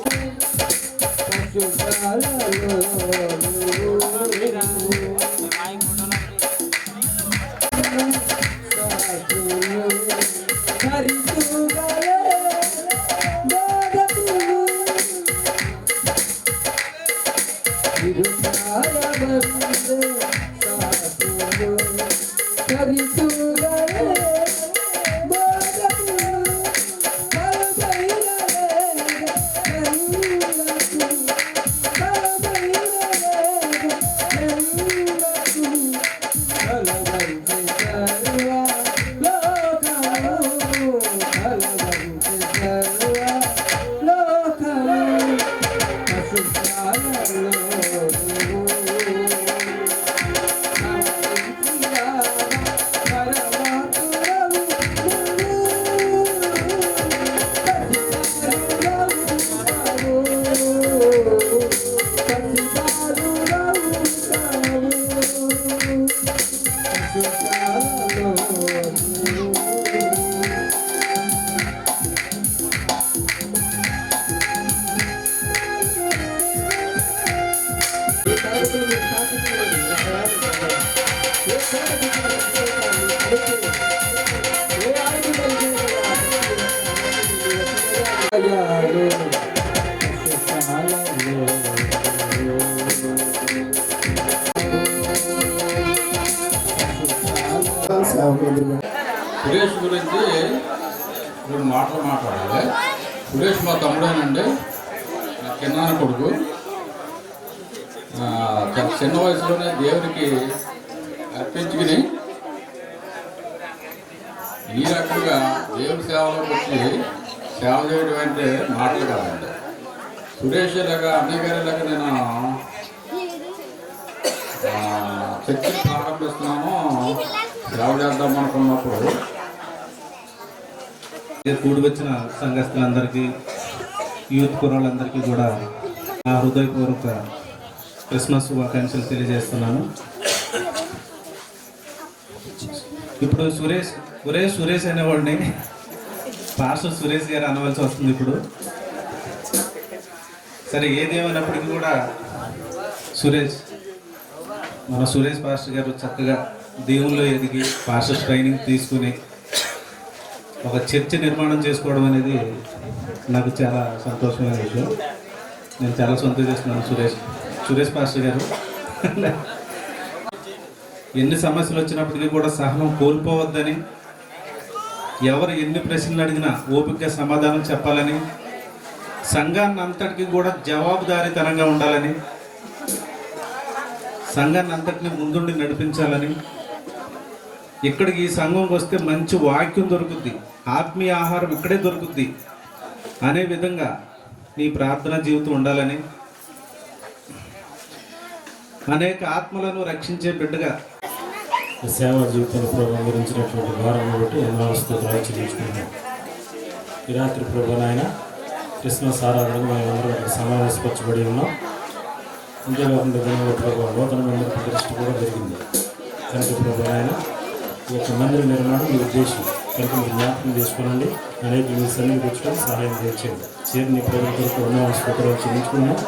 సురేష్ గురించి 2 మాటలు మాట్లాడాలి. సురేష్ మా తమ్ముడేనండి, నా చిన్నాన్న కొడుకు. చాలా చిన్న వయసులోనే దేవునికి అర్పించుకుని ఈ రకంగా దేవుడి సేవలోకి వచ్చి సేవ చేయడం అంటే మాటలు కాదండి. సురేష్ లాగా అన్నయ్య గారి లాగా నేను చర్చలు ప్రారంభిస్తున్నాము, సేవ చేద్దాం అనుకున్నప్పుడు కూడి వచ్చిన సంఘస్థులందరికీ, యూత్ కుర్రాళ్ళందరికీ కూడా నా హృదయపూర్వక క్రిస్మస్ శుభాకాంక్షలు తెలియజేస్తున్నాను. ఇప్పుడు సురేష్ అనేవాడిని పాస్టర్ సురేష్ గారు అనవలసి వస్తుంది ఇప్పుడు. సరే, ఏదేమైనప్పటికీ కూడా మన సురేష్ పాస్టర్ గారు చక్కగా దేవుల్లో ఎదిగి పాస్టర్ ట్రైనింగ్ తీసుకుని ఒక చర్చ నిర్మాణం చేసుకోవడం అనేది నాకు చాలా సంతోషమైన విషయం. నేను చాలా సంతోషిస్తున్నాను సురేష్ పాస్టర్ గారు. ఎన్ని సమస్యలు వచ్చినప్పటికీ కూడా సహనం కోల్పోవద్దని, ఎవరు ఎన్ని ప్రశ్నలు అడిగినా ఓపికగా సమాధానం చెప్పాలని, సంఘాన్ని అంతటికి కూడా జవాబుదారీతనంగా ఉండాలని, సంఘాన్ని అంతటిని ముందుండి నడిపించాలని, ఇక్కడికి ఈ సంఘంకి వస్తే మంచి వాక్యం దొరుకుద్ది, ఆత్మీయ ఆహారం ఇక్కడే దొరుకుద్ది అనే విధంగా నీ ప్రార్థనా జీవితం ఉండాలని, అనేక ఆత్మలను రక్షించే బిడ్డగా సేవా జీవితంలో ప్రభావం గురించినటువంటి భారాన్ని బట్టి ఎన్నో స్తోత్రాలు చెల్లించుకుంటున్నాం. ఈ రాత్రి ప్రభు నాయన క్రిస్మస్ ఆరాధనకు మేమందరం సమావేశపరచబడి ఉన్నాం. అంతేకాకుండా జనంలో ప్రభావ నూతన మందిర ప్రతిష్ఠ కూడా జరిగింది. కనుక ప్రభు నాయన ఈ యొక్క మందిర నిర్మాణం మీ ఉద్దేశం కనుక మీరు జ్ఞాపకం చేసుకోనండి. అనేక మీ సన్నిధికి వచ్చుకొని సహాయం చేయండి. చేరిని ప్రజల కొరకు ఎన్నో స్తోత్రాలు చెల్లించుకున్నాం.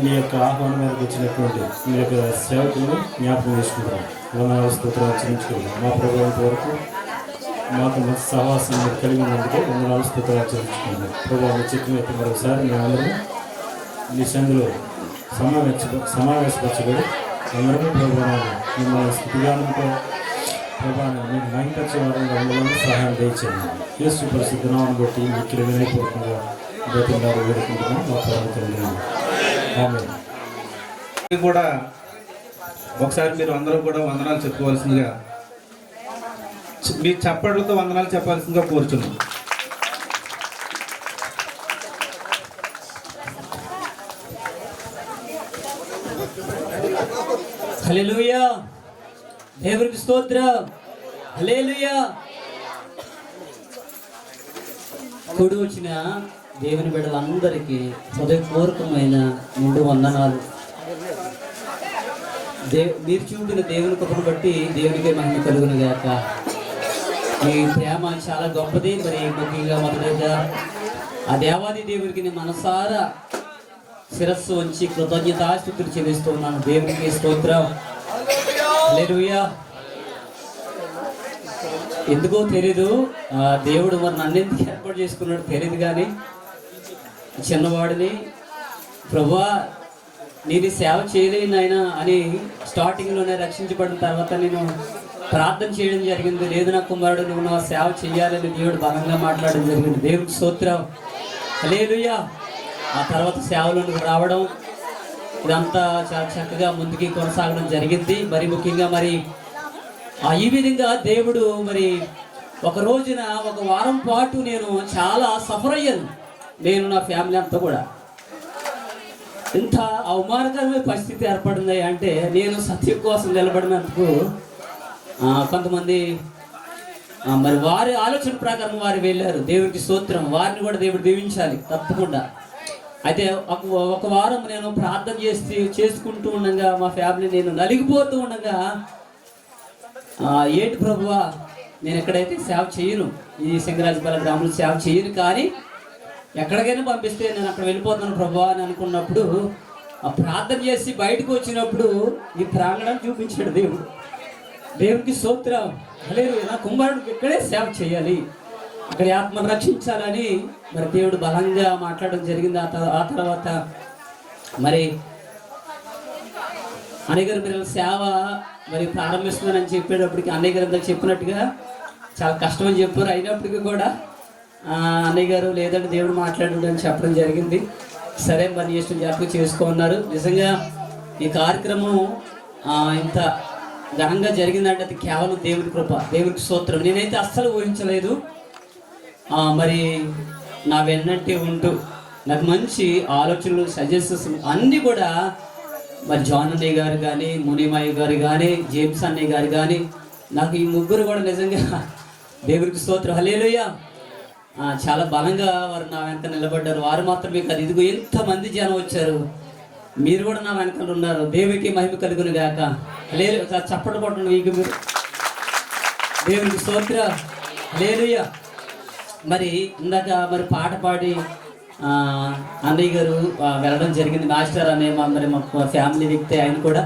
మీ యొక్క ఆహ్వానం మీదకి వచ్చినటువంటి మీ యొక్క సేవకులను జ్ఞాపకం చేసుకుంటున్నాం. వందనాలు స్తోత్రాలు చెల్లించుకుంటున్నాం. మా ప్రభావం వరకు మాకు మంచి సహవాసం మీరు కలిగినందుకే వందనాలు స్తోత్రాలు చెల్లించుకుంటున్నాం. ప్రభావం చెప్పినట్టు మరొకసారి మేమందరం మీ సందులో సమావేశపరచబడి అందరూ ప్రభావాన్ని మిమ్మల్ని స్థితిగానంతో ప్రభావాన్ని మీకు మహింపరిచే వారంగా ఉండాలని సహాయం దయచేయండి. యేసు పరిశుద్ధ నామమును బట్టి మిక్కిలి వినయపూర్వకంగా బ్రతిమలాడి వేడుకుంటున్నాం. మా ప్రభుత్వం కూడా ఒకసారి మీరు అందరూ కూడా వందనాలు చెప్పుకోవాల్సిందిగా, మీ చప్పట్లతో వందనాలు చెప్పాల్సిందిగా కోరుచున్నాం. హల్లెలూయా, దేవునికి స్తోత్రం. హల్లెలూయా. కూడి వచ్చిన దేవుని బిడ్డలందరికీ హృదయపూర్వకమైన నిండు వందనాలు. మీరు చూపిన దేవుని కృపను బట్టి దేవునికే మహిమ కలుగును గాక. ఈ ప్రేమ చాలా గొప్పది. మరి ముఖ్యంగా మొదటిగా ఆ దేవాది దేవునికి నేను మనసారా శిరస్సు వంచి కృతజ్ఞతాస్తుతులు చెల్లిస్తూ ఉన్నాను. దేవునికి స్తోత్రం. హల్లెలూయా. ఎందుకో తెలీదు, దేవుడు మరి నన్ను ఎందుకు ఏర్పాటు చేసుకున్నాడు తెలియదు, కానీ చిన్నవాడిని ప్రభువా నేను సేవ చేయలేను ఆయన అని స్టార్టింగ్లోనే రక్షించబడిన తర్వాత నేను ప్రార్థన చేయడం జరిగింది. లేదు నా కుమారుడు, నువ్వు నా సేవ చేయాలని దేవుడు బలంగా మాట్లాడడం జరిగింది. దేవుడికి స్తోత్రం. హల్లెలూయా. ఆ తర్వాత సేవలోకి రావడం, ఇదంతా చాలా చక్కగా ముందుకి కొనసాగడం జరిగింది. మరి ముఖ్యంగా మరి ఈ విధంగా దేవుడు మరి ఒక రోజున ఒక వారం పాటు నేను చాలా సఫర్ అయ్యాను. నేను నా ఫ్యామిలీ అంతా కూడా ఇంత అవమానకరమైన పరిస్థితి ఏర్పడింది. అంటే నేను సత్యం కోసం నిలబడినందుకు కొంతమంది మరి వారి ఆలోచన ప్రకారం వారు వెళ్ళారు. దేవుడికి స్తోత్రం. వారిని కూడా దేవుడు దీవించాలి తప్పకుండా. అయితే ఒక వారం నేను ప్రార్థన చేసుకుంటూ ఉండగా మా ఫ్యామిలీ నేను నలిగిపోతూ ఉండగా, ఏంటి ప్రభువా, నేను ఎక్కడైతే సేవ చేయను, ఈ సింగరాజపల్లి గ్రామంలో సేవ చేయను, కానీ ఎక్కడికైనా పంపిస్తే నేను అక్కడ వెళ్ళిపోతాను ప్రభువా అని అనుకున్నప్పుడు, ఆ ప్రార్థన చేసి బయటకు వచ్చినప్పుడు ఈ ప్రాంగణాన్ని చూపించాడు దేవుడు. దేవునికి స్తోత్రం. లేదు నా కుమారుడికి ఇక్కడే సేవ చేయాలి, అక్కడ ఆత్మను రక్షించాలని మరి దేవుడు బలంగా మాట్లాడడం జరిగింది. ఆ తర్వాత మరి అన్నయ్య గారు మీరు సేవ మరి ప్రారంభిస్తున్నానని చెప్పేటప్పటికి అన్నయ్య గారు అంతా చెప్పినట్టుగా చాలా కష్టమని చెప్పారు. అయినప్పటికీ కూడా అన్నయ్య గారు లేదంటే దేవుడు మాట్లాడు అని చెప్పడం జరిగింది. సరే మరి ఇష్టం జాగ్రత్తగా చేసుకున్నారు. నిజంగా ఈ కార్యక్రమం ఇంత ఘనంగా జరిగిందంటే అది కేవలం దేవుడి కృప, దేవుడికి స్తోత్రం. నేనైతే అస్సలు ఊహించలేదు. మరి నా వెన్నంటే ఉంటూ నాకు మంచి ఆలోచనలు, సజెషన్స్ అన్నీ కూడా మరి జాన్ అన్నయ్య గారు కానీ, మునిమాయి గారు కానీ, జేమ్స్ అన్నయ్య గారు కానీ, నాకు ఈ ముగ్గురు కూడా నిజంగా దేవుడికి స్తోత్రం. హల్లెలూయా. చాలా బలంగా వారు నా వెనక నిలబడ్డారు. వారు మాత్రమే కాదు, ఇదిగో ఎంతమంది జనం వచ్చారు, మీరు కూడా నా వెనకాల ఉన్నారు. దేవుడికి మహిమ కలుగును గాక. లేదు చప్పట్లు కొట్టండి మీకు మీరు. దేవుడికి స్తోత్రం. హల్లెలూయా. మరి ఇందాక మరి పాట పాడి అన్నయ్య గారు వెళ్ళడం జరిగింది. మాస్టర్ అనే మరి మా ఫ్యామిలీ వ్యక్తి, ఆయన కూడా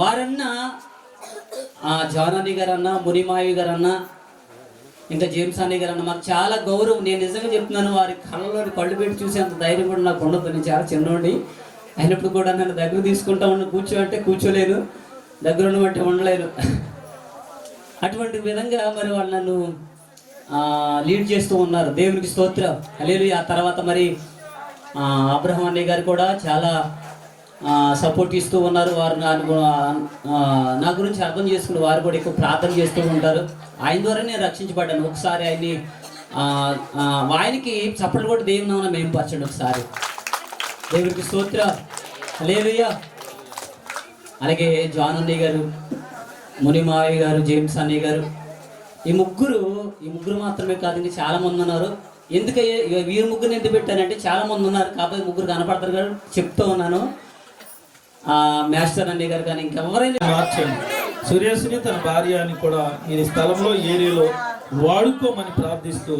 వారన్నా జాన్ అన్నయ్య గారు అన్న, మునిమాయి గారు అన్న, ఇంకా జేమ్స్ అన్నయ్య గారు అన్న మాకు చాలా గౌరవం. నేను నిజంగా చెప్తున్నాను, వారి కళ్ళలో కళ్ళు పెట్టి చూసే అంత ధైర్యం కూడా నాకు ఉండదు. నేను చాలా చిన్నోడి అయినప్పుడు కూడా నన్ను దగ్గర తీసుకుంటా ఉన్న కూర్చో అంటే కూర్చోలేను, దగ్గర ఉండమంటే ఉండలేను. అటువంటి విధంగా మరి వాళ్ళు నన్ను లీడ్ చేస్తూ ఉన్నారు. దేవునికి స్తోత్రం. హల్లెలూయా. ఆ తర్వాత మరి అబ్రహం అన్నయ్య గారు కూడా చాలా సపోర్ట్ ఇస్తూ ఉన్నారు. వారు నా గురించి అర్థం చేసుకుని వారు కూడా ఎక్కువ ప్రార్థన చేస్తూ ఉంటారు. ఆయన ద్వారా నేను రక్షించబడ్డాను. ఒకసారి ఆయనకి చప్పట్లు కూడా దేవుని నామమున మేము పరచండి. ఒకసారి దేవుడికి స్తోత్రం, హల్లెలూయా. అలాగే జాన్ అన్నయ్య గారు, మునిమావయ్య గారు, జేమ్స్ అన్నయ్య గారు, ఈ ముగ్గురు మాత్రమే కాదు, ఇంకా చాలామంది ఉన్నారు. ఎందుకయ్యే వీరు ముగ్గురిని ఎందుకు పెట్టానంటే చాలామంది ఉన్నారు కాబట్టి ముగ్గురు కనపడతారు గారు చెప్తూ ఉన్నాను. మాస్టర్ అన్నయ్య గారు కానీ ఇంకెవరైనా మార్చండి. సురేష్ని తన భార్య అని కూడా ఈ స్థలంలో ఏరియాలో వాడుకోమని ప్రార్థిస్తూ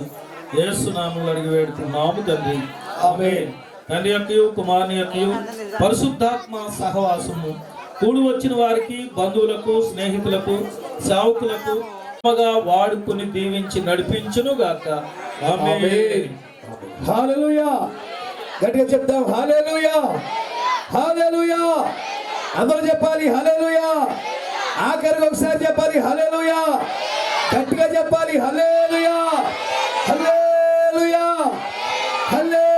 యేసు నామములో అడిగి వేడుకున్నాము తండ్రి, ఆమేన్. తండ్రి యొక్కయు కుమారుని యొక్కయు పరిశుద్ధాత్మ సహవాసము కూడి వచ్చిన వారికి, బంధువులకు, స్నేహితులకు, సేవకులకు వాడుకుని దీవించి నడిపించును గాక, ఆమేన్. హల్లెలూయా. గట్టిగా చెప్తాం హల్లెలూయా, హల్లెలూయా. అందరూ చెప్పాలి హల్లెలూయా. ఆఖరికి ఒకసారి చెప్పాలి హల్లెలూయా. గట్టిగా చెప్పాలి హల్లెలూయా, హల్లెలూయా, హల్లెలూయా.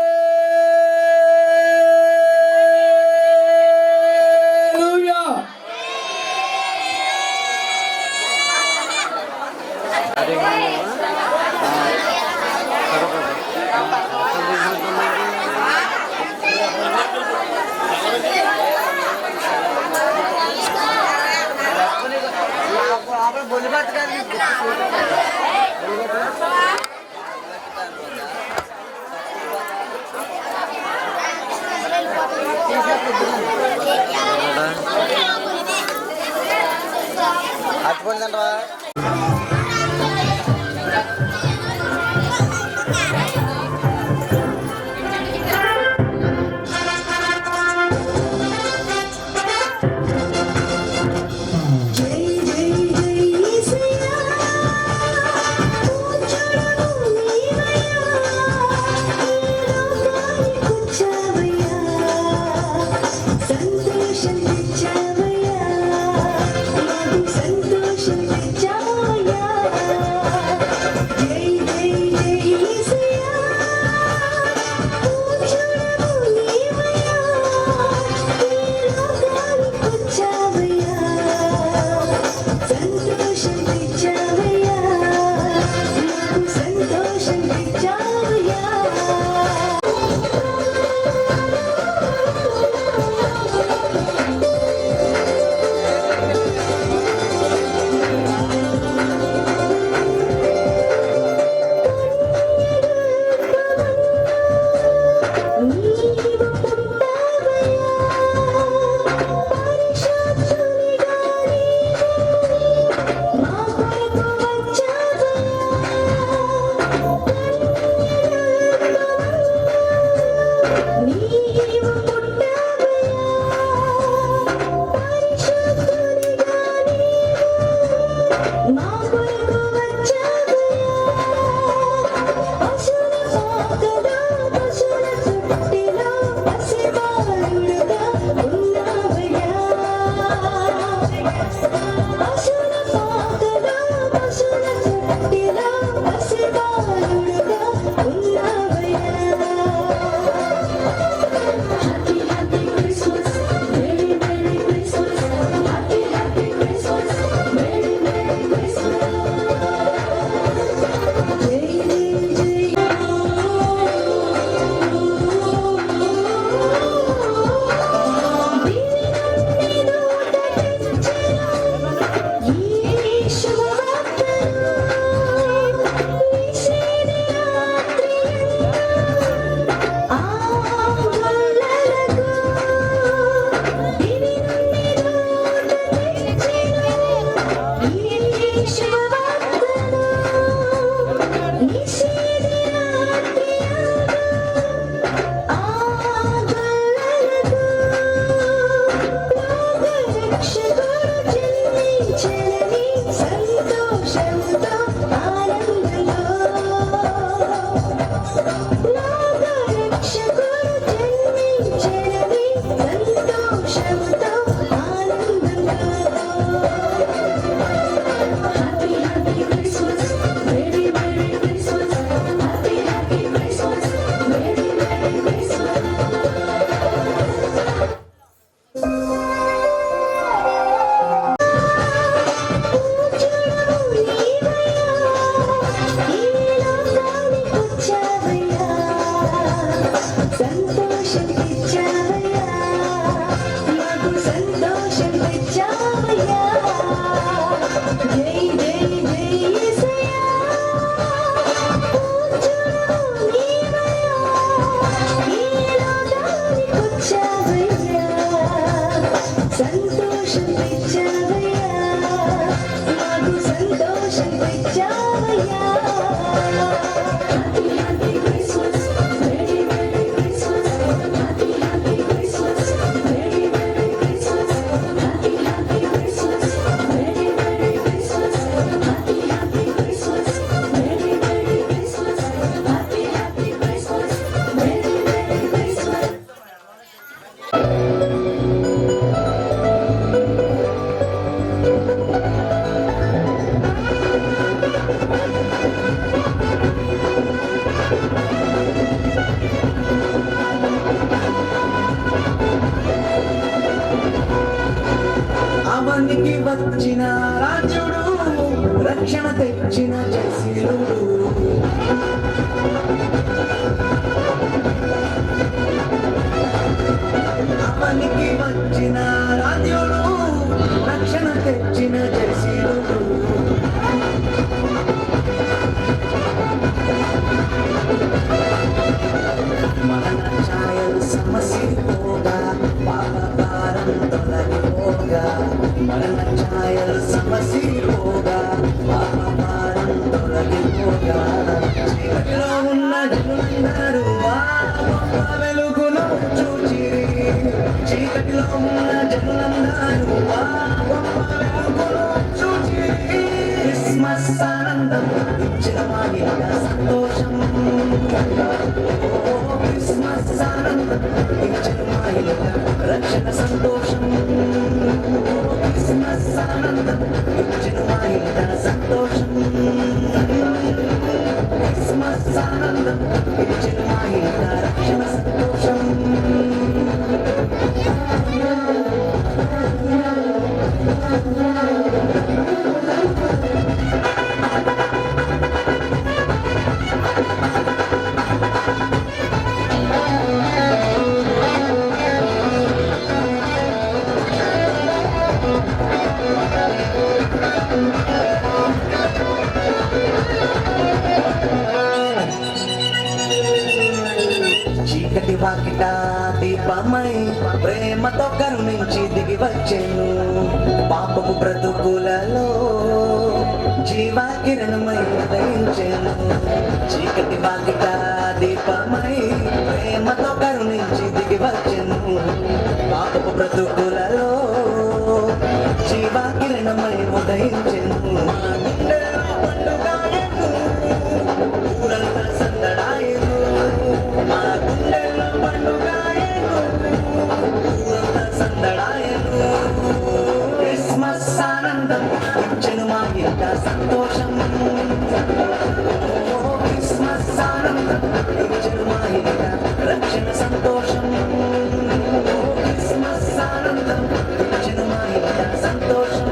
సంతోషం సంతోషం తెచ్చావయ్యా నాకు సంతోషం తెచ్చావయ్యా happy happy Christmas very very Christmas happy happy Christmas very very Christmas happy happy Christmas very very Christmas happy happy Christmas very very Christmas happy happy Christmas very very Christmas. అవనికి వచ్చిన రాజుడు రక్షణ తెచ్చిన జయశీలుడు అవనికి వచ్చిన రాజుడు రక్షణ తెచ్చిన జయశీలుడు మరణ ఛాయలు సమసిపోగా పాప భారం తొలగిపోగా మరణ ఛాయలు సమసిపోగా పాప భారం తొలగిపోగా చీకటిలో ఉన్న జనులందరూ ఆ గొప్ప వెలుగును చూచిరి చీకటిలో ఉన్న జనులందరూ ఆ గొప్ప వెలుగును చూచిరి క్రిస్మస్ ఆనందం ఇచ్చిన మాగిన సంతోషం క్రిస్మస్ ఆనందం ఇచ్చిన మాగిన రక్షణ సంతోషం క్రిస్మస్ ఆనందం ఇచ్చిన మాగిన సంతోషం క్రిస్మస్ ఆనందం ఇచ్చిన మాగిన రక్షణ సంతోషం చీకటి వాకిట దీపమై ప్రేమతో కరుణించి దిగి వచ్చెను పాపపు బ్రతుకులలో జీవా కిరణమై ఉదయించెను చీకటి వాకిట దీపమై ప్రేమతో కరుణించి దిగి వచ్చెను పాపపు బ్రతుకులలో జీవా కిరణమై ఉదయించెను ఊరంతా సందడాయను మా గుండెల్లో పండుగాయను ఊరంతా సందడాయను క్రిస్మస్ ఆనందం ఇచ్చెను మా ఇంట సంతోషం క్రిస్మస్ ఆనందం ఇచ్చెను మా ఇంట రక్షణ సంతోషం క్రిస్మస్ ఆనందం ఇచ్చెను మా ఇంట సంతోషం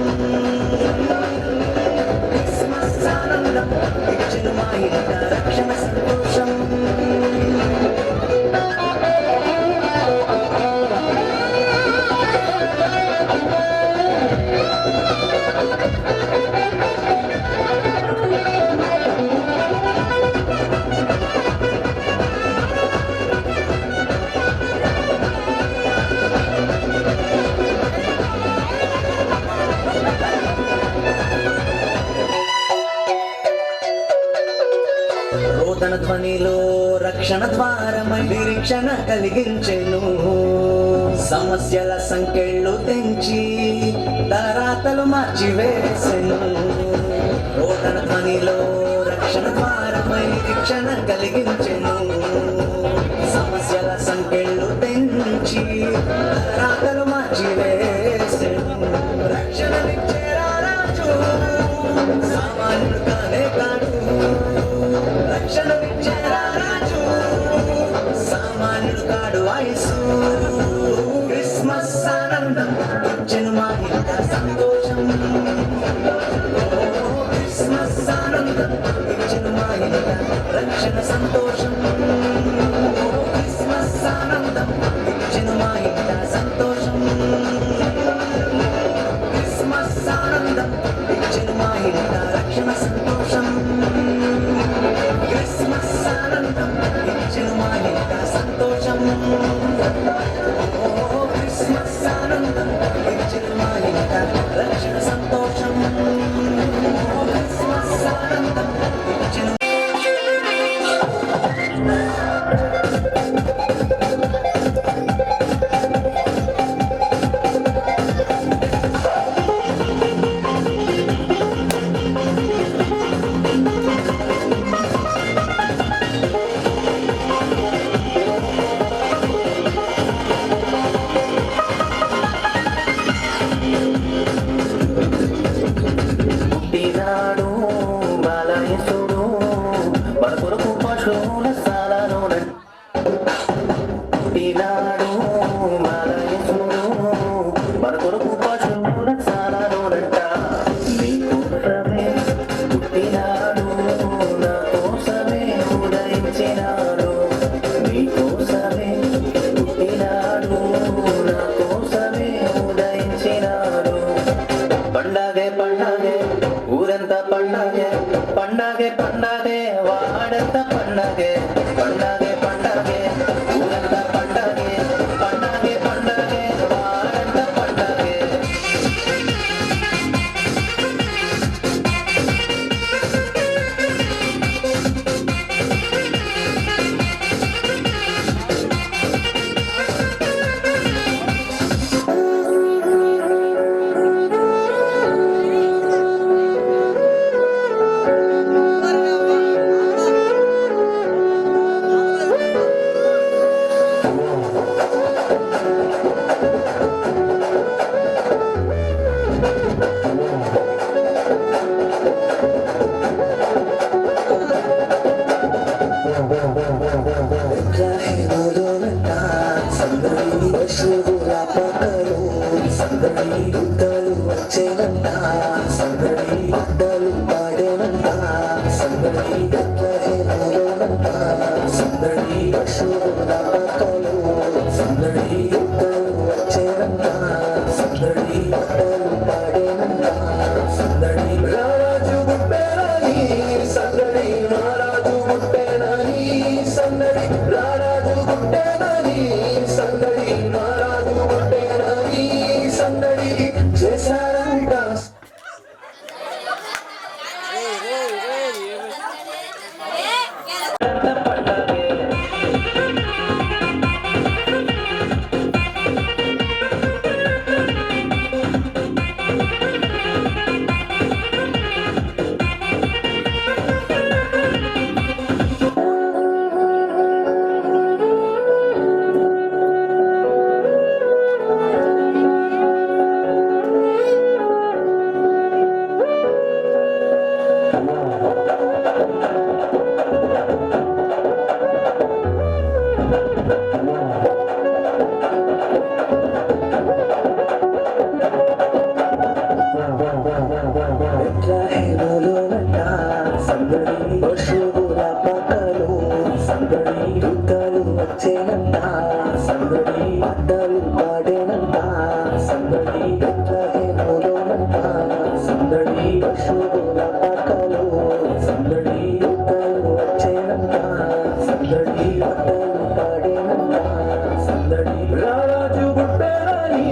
క్రిస్మస్ ఆనందం ఇచ్చెను మా ఇంట రక్షణ సంతోషం రోదన ధ్వనిలో రక్షణ ద్వారమై నిరీక్షణ కలిగించెను సమస్యల సంకెళ్ళు తెంచి తలరాతలు మార్చివేసెను రోదన ధ్వనిలో రక్షణ ద్వారమై నిరీక్షణ కలిగించెను సమస్యల సంకెళ్ళు తెంచి తలరాతలు మార్చివేసెను రక్షణనిచ్చే రాజు సామాన్యుడు కానే కాడు రక్షణనిచ్చే రాజు సామాన్యుడు కాడు వయసు క్రిస్మస్ ఆనందం ఇచ్చెను మా ఇంట సంతోషం క్రిస్మస్ ఆనందం ఇచ్చెను మా ఇంట రక్షణ సంతోషం క్రిస్మస్ ఆనందం ఇచ్చెను మా ఇంట సంతోషం క్రిస్మస్ ఆనందం ఇచ్చెను మా ఇంట రక్షణ సంతోషం క్రిస్మస్ ఆనందం ఇచ్చెను మా ఇంట సంతోషం క్రిస్మస్ ఆనందం ప్రభు నా కోసమే ఉదయించినాడు. పండగే పండగే ఊరంతా పండగే, పండగే పండగే వాడంతా పండగే, పండగే పండగే ఊరంతా పండగే, పండగే పండగే వాడంతా పండగే. బెత్లెహేములోనంట సందడి పశువుల పక్కలు, సందడి యుద్ధాలు వచ్చేనంట, సందడి అడ్డలు పాడేనంట, సందడి బెత్లెహేములోనంట సందడి పశువుల పక్కలు, సందడి యుద్ధాలు వచ్చేనంట, సందడి అడ్డలు పాడేనంట, సందడి రారాజు పుట్టేనని, సందడి మహారాజు పుట్టేనని, సందడి రారాజు పుట్టేనని, సందడి మహారాజు పుట్టేనని, సందడి చేశారంట. బెత్లెహేములోనంట సందడి పశువుల పక్కలు, సందడి దుఃఖాలు వచ్చేనంట, సందడి అడ్డలు పాడేనంట, సందడి బెత్లెహేములోనంట సందడి పశువుల పక్కలు, సందడి దుఃఖాలు వచ్చేనంట, సందడి అడ్డలు పాడేనంట, సందడి రారాజు పుట్టేనని,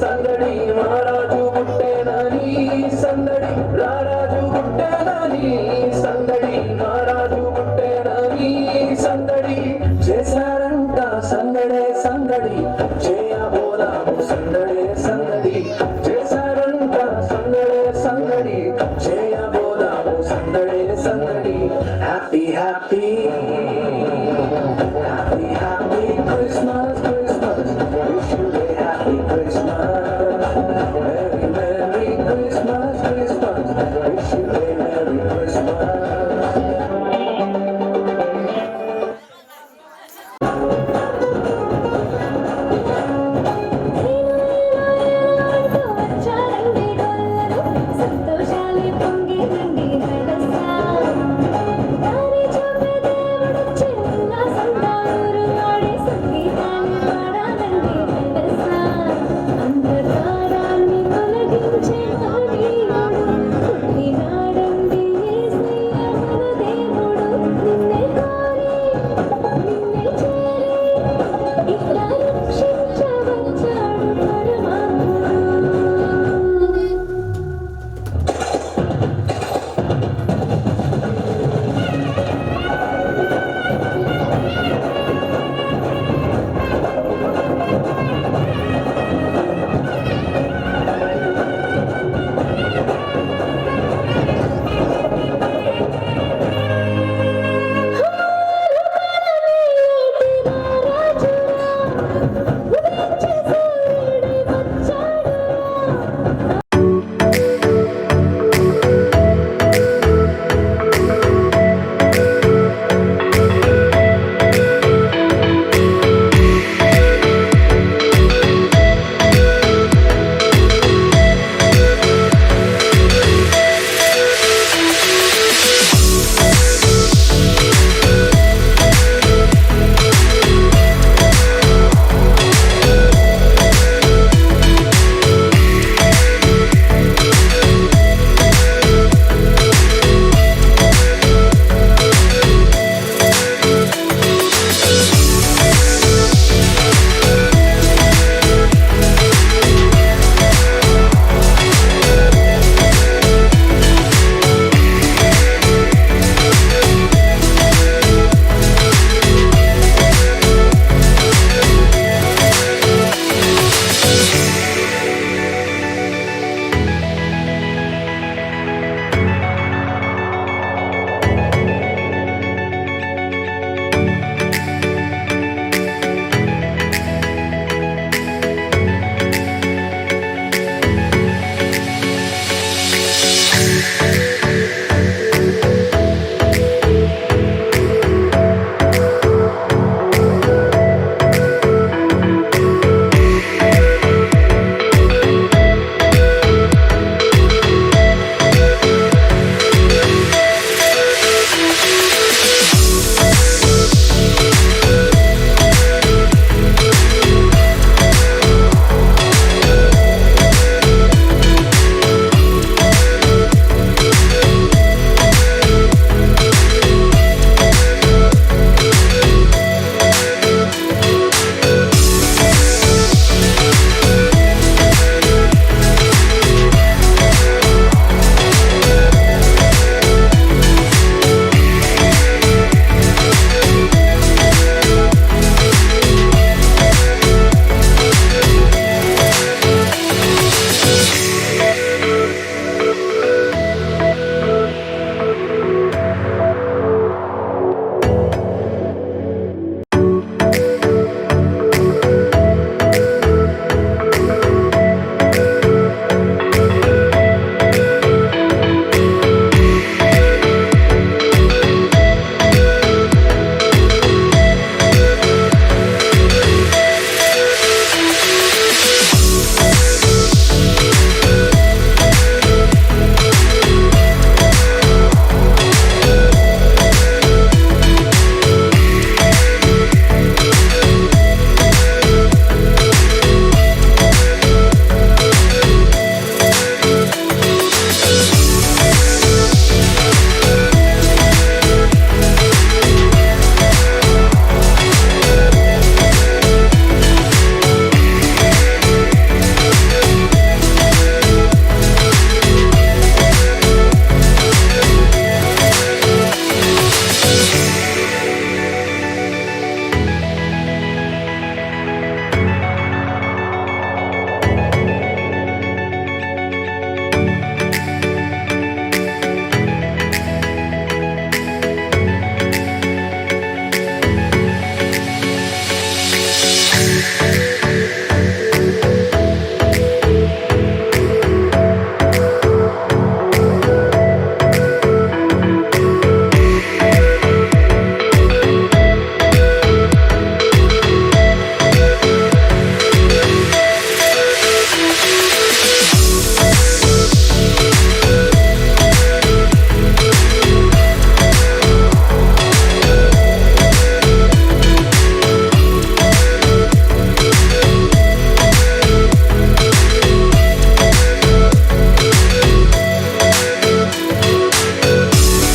సందడి మహారాజు పుట్టేనని, సందడి రారాజు పుట్టేనని, సందడి మహారాజు పుట్టేనని, సందడి చేశారంట, సందడే సందడి చేయబోలా